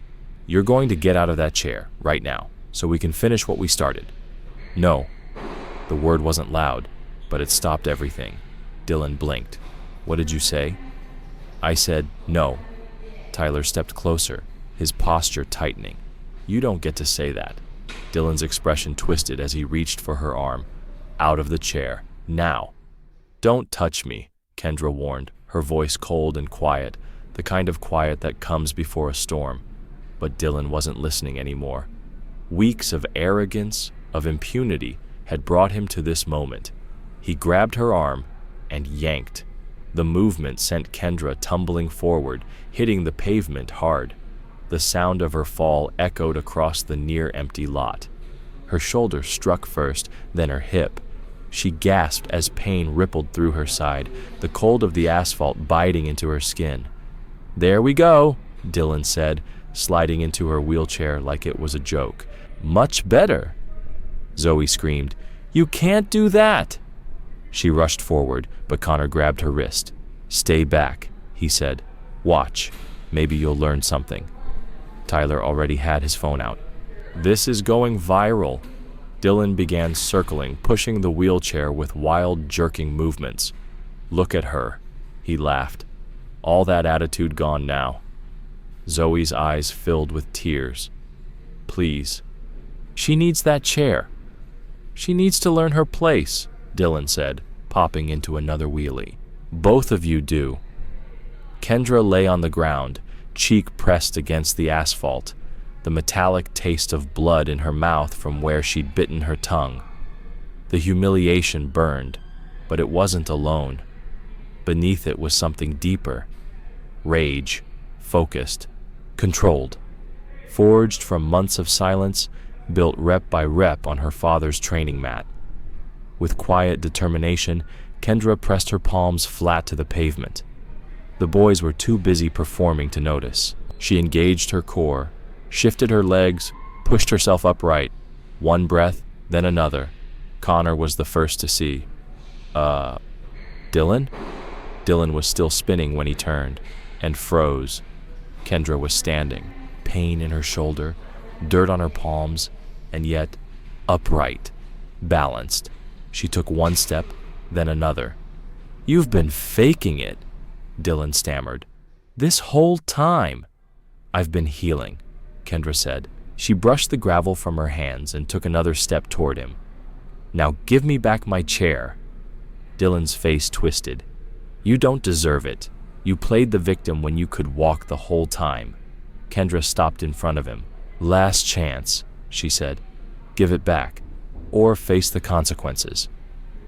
You're going to get out of that chair, right now, so we can finish what we started. No. The word wasn't loud, but it stopped everything. Dylan blinked. What did you say? I said, no. Tyler stepped closer, his posture tightening. You don't get to say that. Dylan's expression twisted as he reached for her arm. Out of the chair. Now. Don't touch me, Kendra warned, her voice cold and quiet, the kind of quiet that comes before a storm. But Dylan wasn't listening anymore. Weeks of arrogance, of impunity, had brought him to this moment. He grabbed her arm and yanked. The movement sent Kendra tumbling forward, hitting the pavement hard. The sound of her fall echoed across the near-empty lot. Her shoulder struck first, then her hip. She gasped as pain rippled through her side, the cold of the asphalt biting into her skin. There we go, Dylan said, sliding into her wheelchair like it was a joke. Much better. Zoe screamed, You can't do that! She rushed forward, but Connor grabbed her wrist. Stay back, he said. Watch. Maybe you'll learn something. Tyler already had his phone out. This is going viral. Dylan began circling, pushing the wheelchair with wild, jerking movements. Look at her, he laughed. All that attitude gone now. Zoe's eyes filled with tears. Please. She needs that chair. She needs to learn her place, Dylan said, popping into another wheelie. Both of you do. Kendra lay on the ground, cheek pressed against the asphalt, the metallic taste of blood in her mouth from where she'd bitten her tongue. The humiliation burned, but it wasn't alone. Beneath it was something deeper. Rage, focused, controlled. Forged from months of silence, built rep by rep on her father's training mat. With quiet determination, Kendra pressed her palms flat to the pavement. The boys were too busy performing to notice. She engaged her core, shifted her legs, pushed herself upright. One breath, then another. Connor was the first to see. Dylan? Dylan was still spinning when he turned, and froze. Kendra was standing, pain in her shoulder, dirt on her palms, and yet upright, balanced. She took one step, then another. "You've been faking it," Dylan stammered. "This whole time." "I've been healing," Kendra said. She brushed the gravel from her hands and took another step toward him. "Now give me back my chair." Dylan's face twisted. "You don't deserve it. You played the victim when you could walk the whole time." Kendra stopped in front of him. "Last chance," she said. "Give it back, or face the consequences."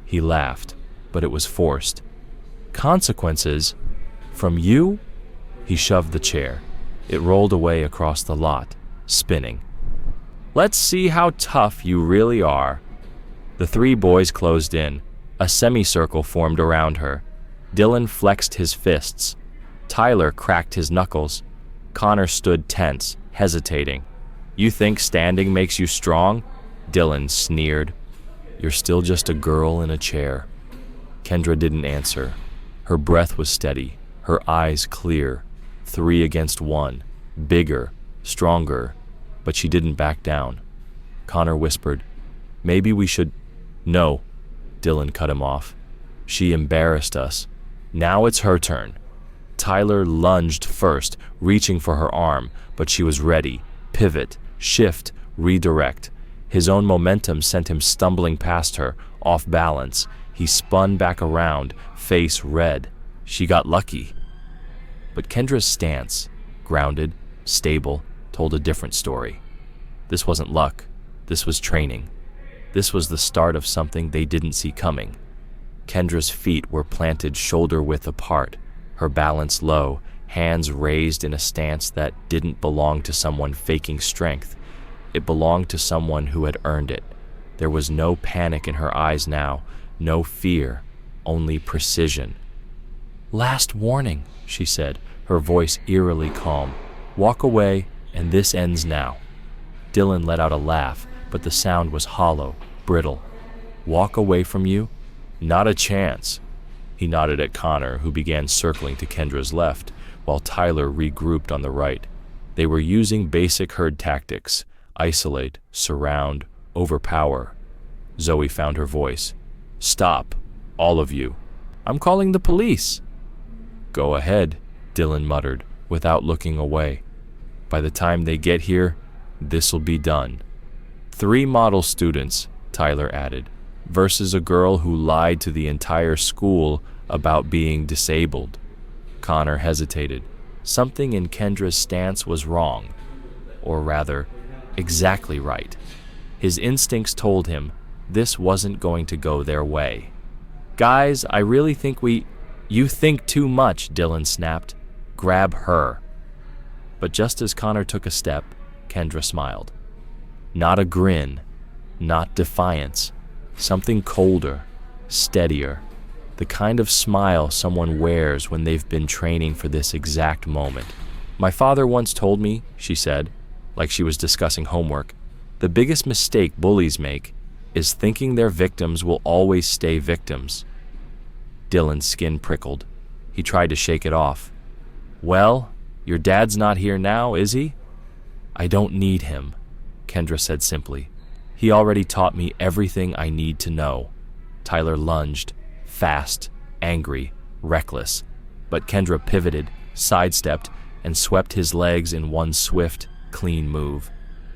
He laughed, but it was forced. "Consequences? From you?" He shoved the chair. It rolled away across the lot, spinning. "Let's see how tough you really are." The three boys closed in. A semicircle formed around her. Dylan flexed his fists. Tyler cracked his knuckles. Connor stood tense, hesitating. "You think standing makes you strong?" Dylan sneered. "You're still just a girl in a chair." Kendra didn't answer. Her breath was steady, her eyes clear. 3 against 1, bigger, stronger, but she didn't back down. Connor whispered, "Maybe we should—" "No," Dylan cut him off. "She embarrassed us. Now it's her turn." Tyler lunged first, reaching for her arm, but she was ready. Pivot, shift, redirect. His own momentum sent him stumbling past her, off balance. He spun back around, face red. She got lucky. But Kendra's stance, grounded, stable, told a different story. This wasn't luck. This was training. This was the start of something they didn't see coming. Kendra's feet were planted shoulder-width apart, her balance low, hands raised in a stance that didn't belong to someone faking strength. It belonged to someone who had earned it. There was no panic in her eyes now, no fear, only precision. "Last warning," she said, her voice eerily calm. "Walk away, and this ends now." Dylan let out a laugh, but the sound was hollow, brittle. "Walk away from you? Not a chance." He nodded at Connor, who began circling to Kendra's left, while Tyler regrouped on the right. They were using basic herd tactics: isolate, surround, overpower. Zoe found her voice. "Stop, all of you. I'm calling the police." "Go ahead," Dylan muttered, without looking away. "By the time they get here, this'll be done." 3 model students, Tyler added, versus a girl who lied to the entire school about being disabled. Connor hesitated. Something in Kendra's stance was wrong. Or rather, exactly right. His instincts told him this wasn't going to go their way. "Guys, I really think You think too much," Dylan snapped. "Grab her." But just as Connor took a step, Kendra smiled. Not a grin, not defiance, something colder, steadier, the kind of smile someone wears when they've been training for this exact moment. "My father once told me," she said, like she was discussing homework, "the biggest mistake bullies make is thinking their victims will always stay victims." Dylan's skin prickled. He tried to shake it off. "Well, your dad's not here now, is he?" "I don't need him," Kendra said simply. "He already taught me everything I need to know." Tyler lunged, fast, angry, reckless. But Kendra pivoted, sidestepped, and swept his legs in one swift, clean move.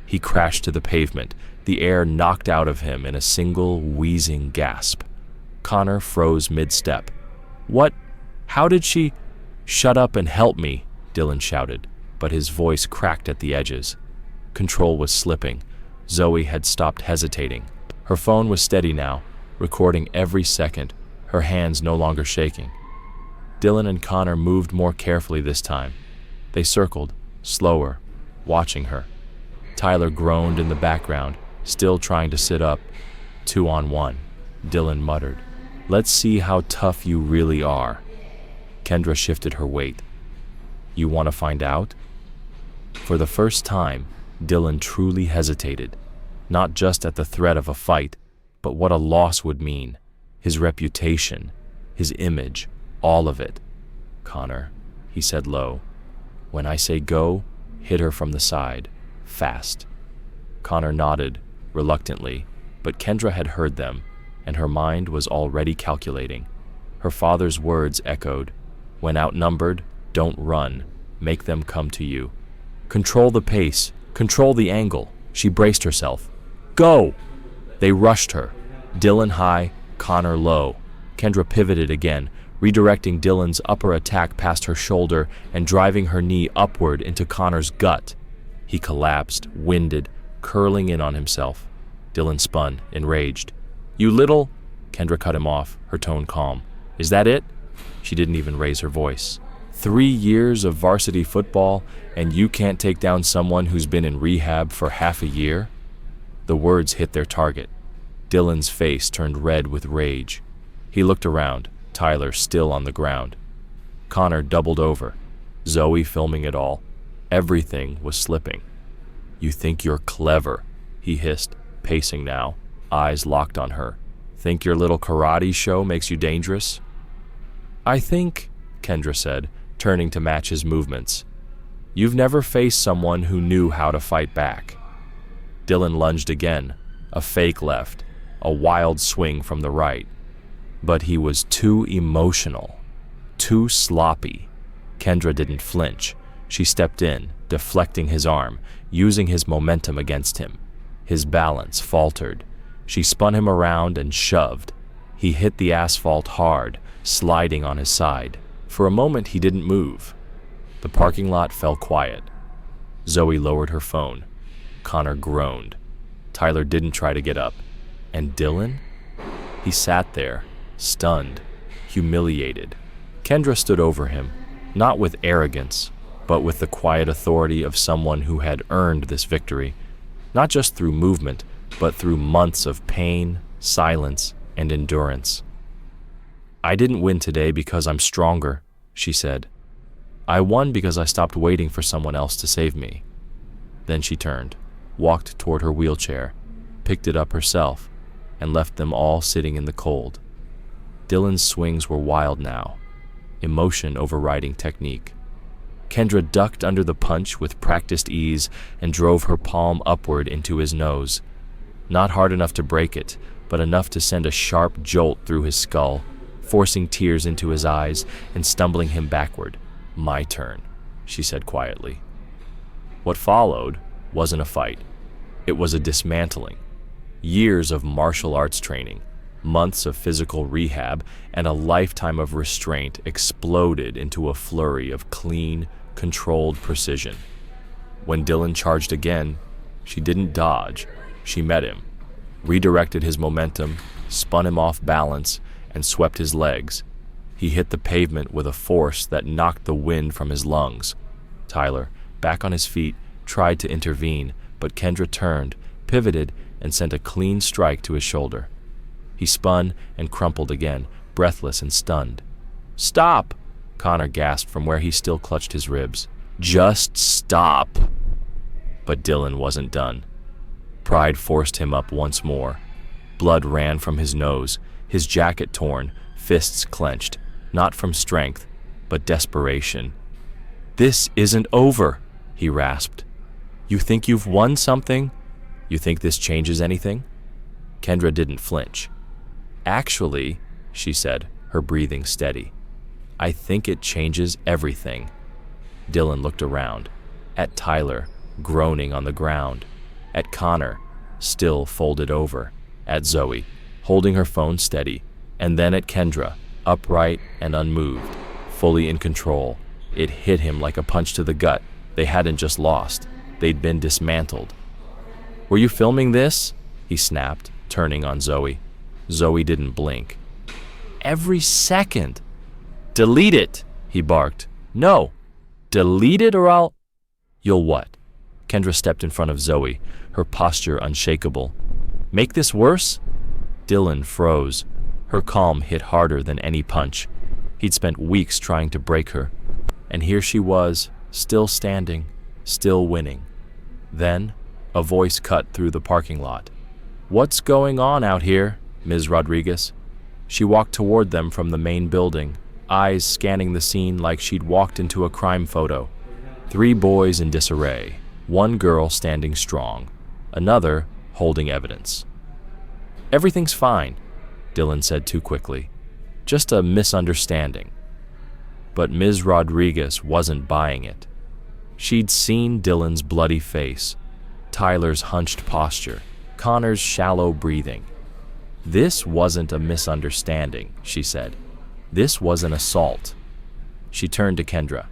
He crashed to the pavement, the air knocked out of him in a single wheezing gasp. Connor froze mid-step. "What? How did she—" "Shut up and help me," Dylan shouted, but his voice cracked at the edges. Control was slipping. Zoe had stopped hesitating. Her phone was steady now, recording every second, her hands no longer shaking. Dylan and Connor moved more carefully this time. They circled, slower, watching her. Tyler groaned in the background, still trying to sit up. 2-on-1. Dylan muttered, "Let's see how tough you really are." Kendra shifted her weight. "You want to find out?" For the first time, Dylan truly hesitated, not just at the threat of a fight, but what a loss would mean. His reputation, his image, all of it. "Connor," he said low, "when I say go, hit her from the side, fast." Connor nodded, reluctantly, but Kendra had heard them, and her mind was already calculating. Her father's words echoed, "When outnumbered, don't run, make them come to you. Control the pace, control the angle." She braced herself. "Go!" They rushed her, Dylan high, Connor low. Kendra pivoted again, redirecting Dylan's upper attack past her shoulder and driving her knee upward into Connor's gut. He collapsed, winded, curling in on himself. Dylan spun, enraged. "You little—" Kendra cut him off, her tone calm. "Is that it?" She didn't even raise her voice. 3 years of varsity football, and you can't take down someone who's been in rehab for half a year? The words hit their target. Dylan's face turned red with rage. He looked around, Tyler still on the ground. Connor doubled over, Zoe filming it all. Everything was slipping. "You think you're clever," he hissed, pacing now, eyes locked on her. "Think your little karate show makes you dangerous?" "I think," Kendra said, turning to match his movements, "you've never faced someone who knew how to fight back." Dylan lunged again, a fake left, a wild swing from the right. But he was too emotional, too sloppy. Kendra didn't flinch. She stepped in, deflecting his arm, using his momentum against him. His balance faltered. She spun him around and shoved. He hit the asphalt hard, sliding on his side. For a moment, he didn't move. The parking lot fell quiet. Zoe lowered her phone. Connor groaned. Tyler didn't try to get up. And Dylan? He sat there, stunned, humiliated. Kendra stood over him, not with arrogance, but with the quiet authority of someone who had earned this victory, not just through movement, but through months of pain, silence, and endurance. "I didn't win today because I'm stronger," she said. "I won because I stopped waiting for someone else to save me." Then she turned, walked toward her wheelchair, picked it up herself, and left them all sitting in the cold. Dylan's swings were wild now, emotion overriding technique. Kendra ducked under the punch with practiced ease and drove her palm upward into his nose. Not hard enough to break it, but enough to send a sharp jolt through his skull, forcing tears into his eyes and stumbling him backward. "My turn," she said quietly. What followed wasn't a fight. It was a dismantling. Years of martial arts training, months of physical rehab, and a lifetime of restraint exploded into a flurry of clean, controlled precision. When Dylan charged again, she didn't dodge. She met him, redirected his momentum, spun him off balance, and swept his legs. He hit the pavement with a force that knocked the wind from his lungs. Tyler, back on his feet, tried to intervene, but Kendra turned, pivoted, and sent a clean strike to his shoulder. He spun and crumpled again, breathless and stunned. "Stop!" Connor gasped from where he still clutched his ribs. "Just stop!" But Dylan wasn't done. Pride forced him up once more. Blood ran from his nose, his jacket torn, fists clenched, not from strength, but desperation. "This isn't over," he rasped. "You think you've won something? You think this changes anything?" Kendra didn't flinch. "Actually," she said, her breathing steady, "I think it changes everything." Dylan looked around, at Tyler, groaning on the ground, at Connor, still folded over, at Zoe, holding her phone steady, and then at Kendra, upright and unmoved, fully in control. It hit him like a punch to the gut. They hadn't just lost, they'd been dismantled. "Were you filming this?" he snapped, turning on Zoe. Zoe didn't blink. "Every second." "Delete it," he barked. "No, delete it or I'll—" "You'll what?" Kendra stepped in front of Zoe, her posture unshakable. "Make this worse?" Dylan froze. Her calm hit harder than any punch. He'd spent weeks trying to break her. And here she was, still standing, still winning. Then, a voice cut through the parking lot. "What's going on out here, Ms. Rodriguez?" She walked toward them from the main building, eyes scanning the scene like she'd walked into a crime photo. 3 boys in disarray, 1 girl standing strong, another holding evidence. "Everything's fine," Dylan said too quickly. "Just a misunderstanding." But Ms. Rodriguez wasn't buying it. She'd seen Dylan's bloody face, Tyler's hunched posture, Connor's shallow breathing. "This wasn't a misunderstanding," she said. "This was an assault." She turned to Kendra.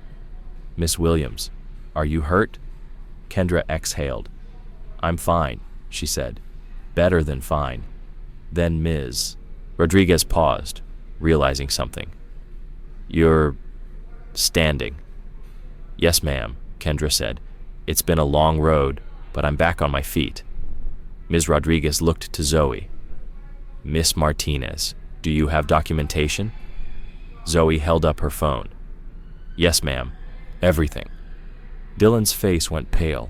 "Miss Williams, are you hurt?" Kendra exhaled. "I'm fine," she said. "Better than fine." Then Ms. Rodriguez paused, realizing something. "You're standing." "Yes, ma'am," Kendra said. "It's been a long road, but I'm back on my feet." Ms. Rodriguez looked to Zoe. "Miss Martinez, do you have documentation?" Zoe held up her phone. "Yes, ma'am. Everything." Dylan's face went pale.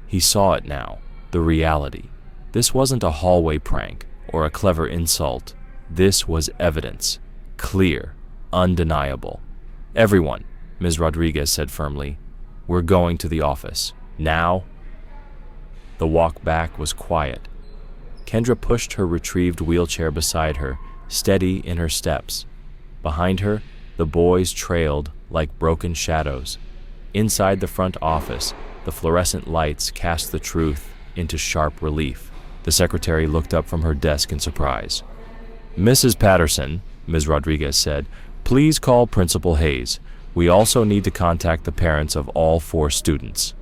He saw it now, the reality. This wasn't a hallway prank or a clever insult. This was evidence. Clear, undeniable. "Everyone," Ms. Rodriguez said firmly. "We're going to the office. Now." The walk back was quiet. Kendra pushed her retrieved wheelchair beside her, steady in her steps. Behind her, the boys trailed like broken shadows. Inside the front office, the fluorescent lights cast the truth into sharp relief. The secretary looked up from her desk in surprise. "Mrs. Patterson," Ms. Rodriguez said, "please call Principal Hayes. We also need to contact the parents of all 4 students."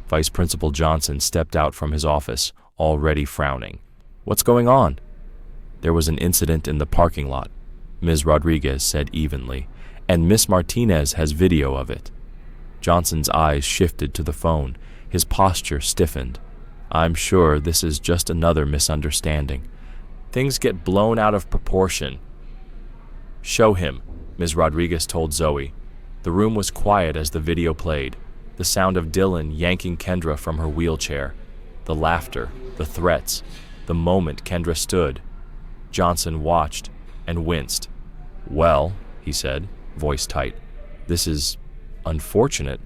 Vice Principal Johnson stepped out from his office, already frowning. "What's going on?" "There was an incident in the parking lot," Ms. Rodriguez said evenly, "and Miss Martinez has video of it." Johnson's eyes shifted to the phone. His posture stiffened. "I'm sure this is just another misunderstanding. Things get blown out of proportion." "Show him," Ms. Rodriguez told Zoe. The room was quiet as the video played. The sound of Dylan yanking Kendra from her wheelchair. The laughter, the threats, the moment Kendra stood. Johnson watched and winced. "Well," he said, voice tight, "this is unfortunate,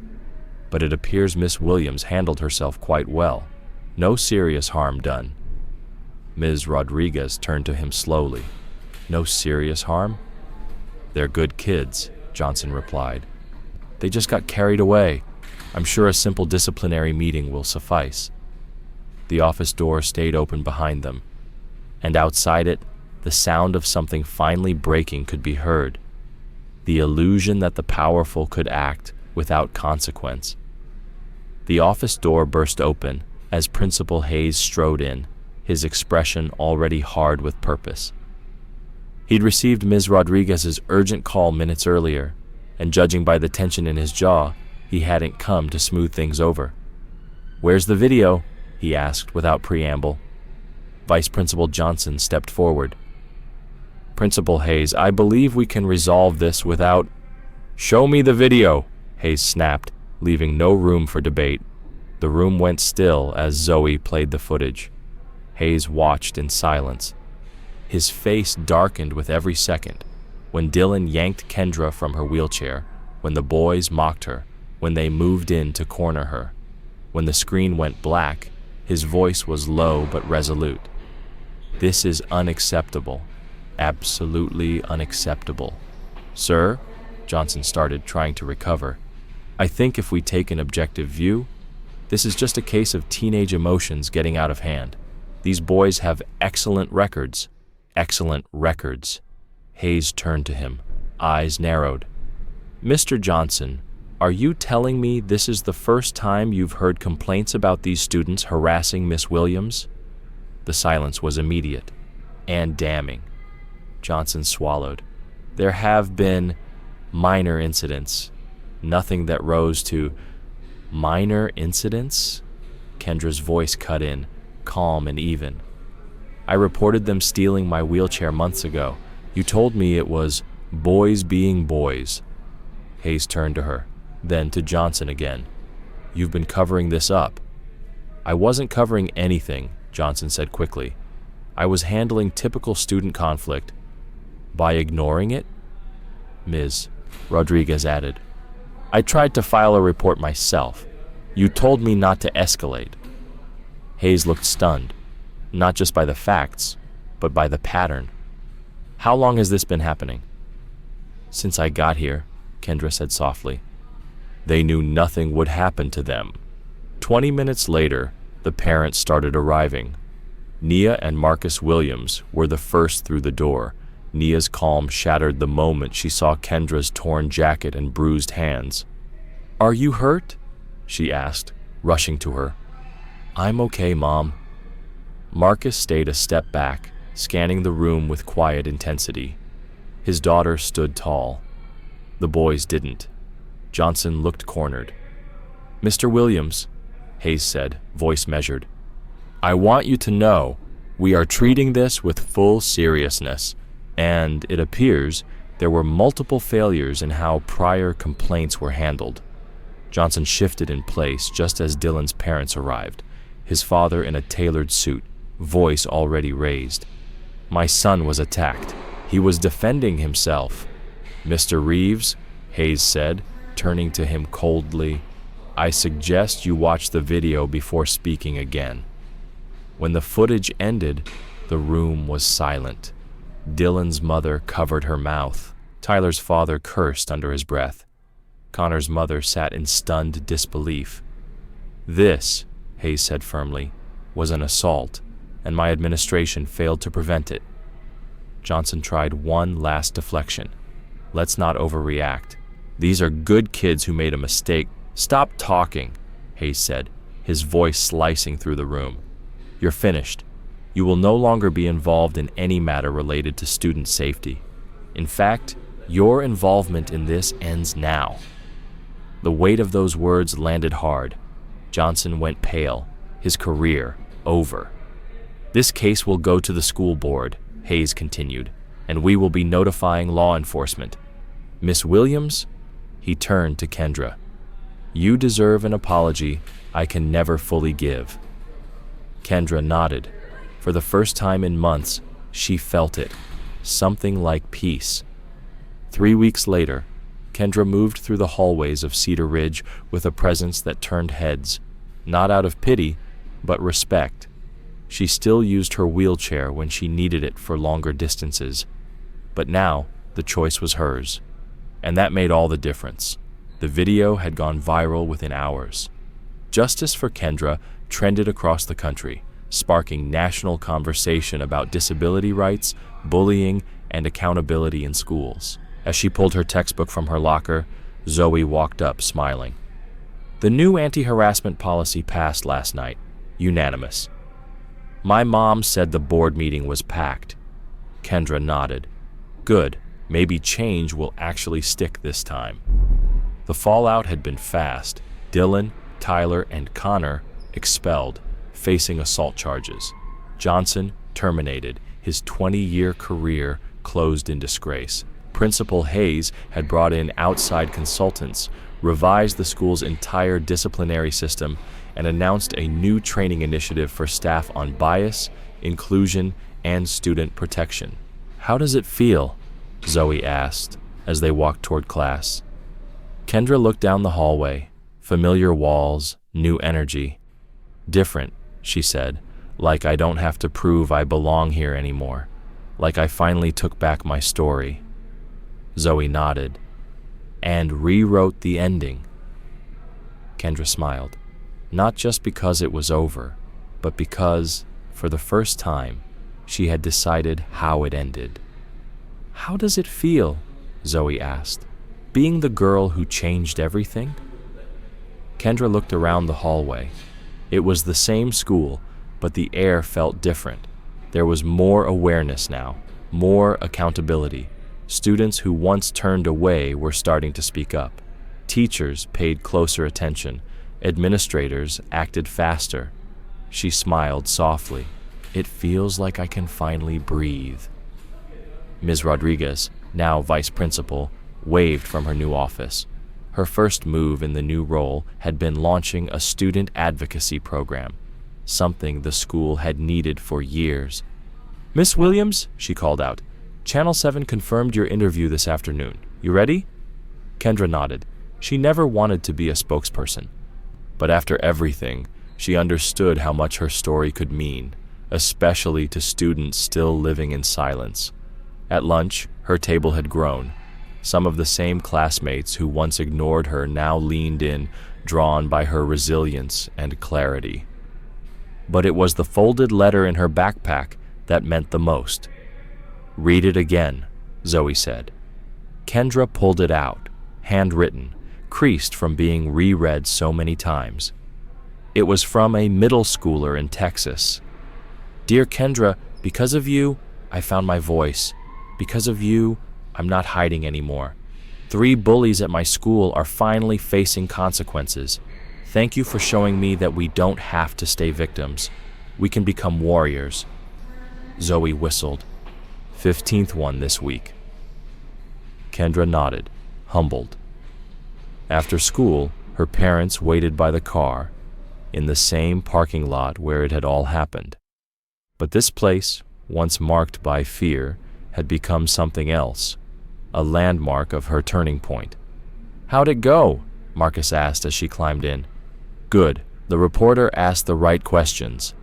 but it appears Miss Williams handled herself quite well. No serious harm done." Ms. Rodriguez turned to him slowly. "No serious harm?" "They're good kids," Johnson replied. "They just got carried away. I'm sure a simple disciplinary meeting will suffice." The office door stayed open behind them, and outside it, the sound of something finally breaking could be heard. The illusion that the powerful could act without consequence. The office door burst open as Principal Hayes strode in, his expression already hard with purpose. He'd received Ms. Rodriguez's urgent call minutes earlier, and judging by the tension in his jaw, he hadn't come to smooth things over. "Where's the video?" he asked without preamble. Vice Principal Johnson stepped forward. "Principal Hayes, I believe we can resolve this without—" "Show me the video," Hayes snapped, leaving no room for debate. The room went still as Zoe played the footage. Hayes watched in silence. His face darkened with every second. When Dylan yanked Kendra from her wheelchair, when the boys mocked her, when they moved in to corner her. When the screen went black, his voice was low but resolute. "This is unacceptable. Absolutely unacceptable." "Sir?" Johnson started, trying to recover. "I think if we take an objective view, this is just a case of teenage emotions getting out of hand. These boys have excellent records. Excellent records." Hayes turned to him, eyes narrowed. Mr. Johnson, are you telling me this is the first time you've heard complaints about these students harassing Miss Williams? The silence was immediate and damning. Johnson swallowed. There have been minor incidents. Nothing that rose to minor incidents? Kendra's voice cut in, calm and even. I reported them stealing my wheelchair months ago. You told me it was boys being boys. Hayes turned to her, then to Johnson again. You've been covering this up. I wasn't covering anything, Johnson said quickly. I was handling typical student conflict. By ignoring it? Ms. Rodriguez added. I tried to file a report myself. You told me not to escalate. Hayes looked stunned, not just by the facts, but by the pattern. How long has this been happening? Since I got here, Kendra said softly. They knew nothing would happen to them. 20 minutes later, the parents started arriving. Nia and Marcus Williams were the first through the door. Nia's calm shattered the moment she saw Kendra's torn jacket and bruised hands. Are you hurt? She asked, rushing to her. I'm okay, Mom. Marcus stayed a step back, scanning the room with quiet intensity. His daughter stood tall. The boys didn't. Johnson looked cornered. Mr. Williams, Hayes said, voice measured. I want you to know we are treating this with full seriousness, and it appears there were multiple failures in how prior complaints were handled. Johnson shifted in place just as Dylan's parents arrived, his father in a tailored suit, voice already raised. My son was attacked. He was defending himself. Mr. Reeves, Hayes said, turning to him coldly, I suggest you watch the video before speaking again. When the footage ended, the room was silent. Dylan's mother covered her mouth. Tyler's father cursed under his breath. Connor's mother sat in stunned disbelief. This, Hayes said firmly, was an assault, and my administration failed to prevent it. Johnson tried one last deflection. Let's not overreact. These are good kids who made a mistake. Stop talking, Hayes said, his voice slicing through the room. You're finished. You will no longer be involved in any matter related to student safety. In fact, your involvement in this ends now. The weight of those words landed hard. Johnson went pale, his career over. This case will go to the school board, Hayes continued, and we will be notifying law enforcement. Miss Williams? He turned to Kendra. You deserve an apology I can never fully give. Kendra nodded. For the first time in months, she felt it, something like peace. 3 weeks later, Kendra moved through the hallways of Cedar Ridge with a presence that turned heads, not out of pity, but respect. She still used her wheelchair when she needed it for longer distances, but now the choice was hers, and that made all the difference. The video had gone viral within hours. Justice for Kendra trended across the country, sparking national conversation about disability rights, bullying, and accountability in schools. As she pulled her textbook from her locker, Zoe walked up, smiling. The new anti-harassment policy passed last night, unanimous. My mom said the board meeting was packed. Kendra nodded. Good, maybe change will actually stick this time. The fallout had been fast. Dylan, Tyler, and Connor expelled, facing assault charges. Johnson terminated, his 20-year career closed in disgrace. Principal Hayes had brought in outside consultants, revised the school's entire disciplinary system, and announced a new training initiative for staff on bias, inclusion, and student protection. How does it feel? Zoe asked as they walked toward class. Kendra looked down the hallway. Familiar walls, new energy. Different, she said, like I don't have to prove I belong here anymore, like I finally took back my story. Zoe nodded. And rewrote the ending. Kendra smiled, not just because it was over, but because, for the first time, she had decided how it ended. How does it feel? Zoe asked. Being the girl who changed everything? Kendra looked around the hallway. It was the same school, but the air felt different. There was more awareness now, more accountability. Students who once turned away were starting to speak up. Teachers paid closer attention. Administrators acted faster. She smiled softly. It feels like I can finally breathe. Ms. Rodriguez, now vice principal, waved from her new office. Her first move in the new role had been launching a student advocacy program, something the school had needed for years. "Miss Williams," she called out, "Channel 7 confirmed your interview this afternoon. You ready?" Kendra nodded. She never wanted to be a spokesperson. But after everything, she understood how much her story could mean, especially to students still living in silence. At lunch, her table had grown. Some of the same classmates who once ignored her now leaned in, drawn by her resilience and clarity. But it was the folded letter in her backpack that meant the most. "Read it again," Zoe said. Kendra pulled it out, handwritten, creased from being reread so many times. It was from a middle schooler in Texas. "Dear Kendra, because of you, I found my voice. Because of you, I'm not hiding anymore. 3 bullies at my school are finally facing consequences. Thank you for showing me that we don't have to stay victims. We can become warriors." Zoe whistled. 15th one this week. Kendra nodded, humbled. After school, her parents waited by the car, in the same parking lot where it had all happened. But this place, once marked by fear, had become something else, a landmark of her turning point. "How'd it go?" Marcus asked as she climbed in. "Good." The reporter asked the right questions.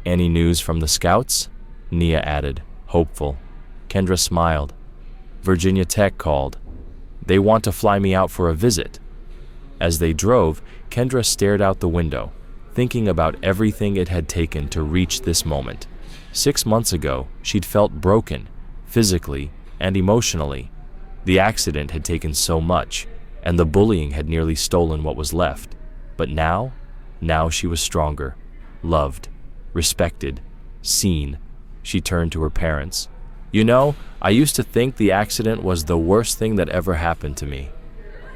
"Any news from the scouts?" Nia added, hopeful. Kendra smiled. "Virginia Tech called. They want to fly me out for a visit." As they drove, Kendra stared out the window, thinking about everything it had taken to reach this moment. 6 months ago, she'd felt broken, physically and emotionally. The accident had taken so much, and the bullying had nearly stolen what was left. But now she was stronger, loved, respected, seen. She turned to her parents. "You know, I used to think the accident was the worst thing that ever happened to me."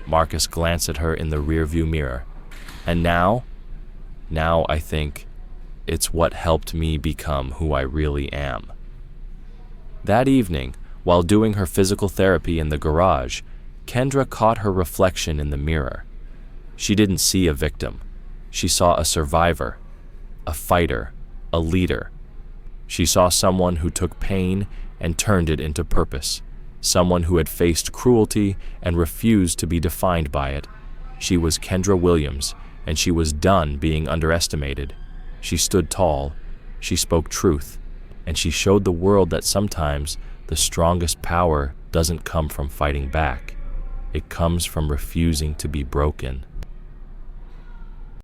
Marcus glanced at her in the rearview mirror. "And now I think it's what helped me become who I really am." That evening, while doing her physical therapy in the garage, Kendra caught her reflection in the mirror. She didn't see a victim. She saw a survivor, a fighter, a leader. She saw someone who took pain and turned it into purpose, someone who had faced cruelty and refused to be defined by it. She was Kendra Williams, and she was done being underestimated. She stood tall, she spoke truth, and she showed the world that sometimes the strongest power doesn't come from fighting back. It comes from refusing to be broken.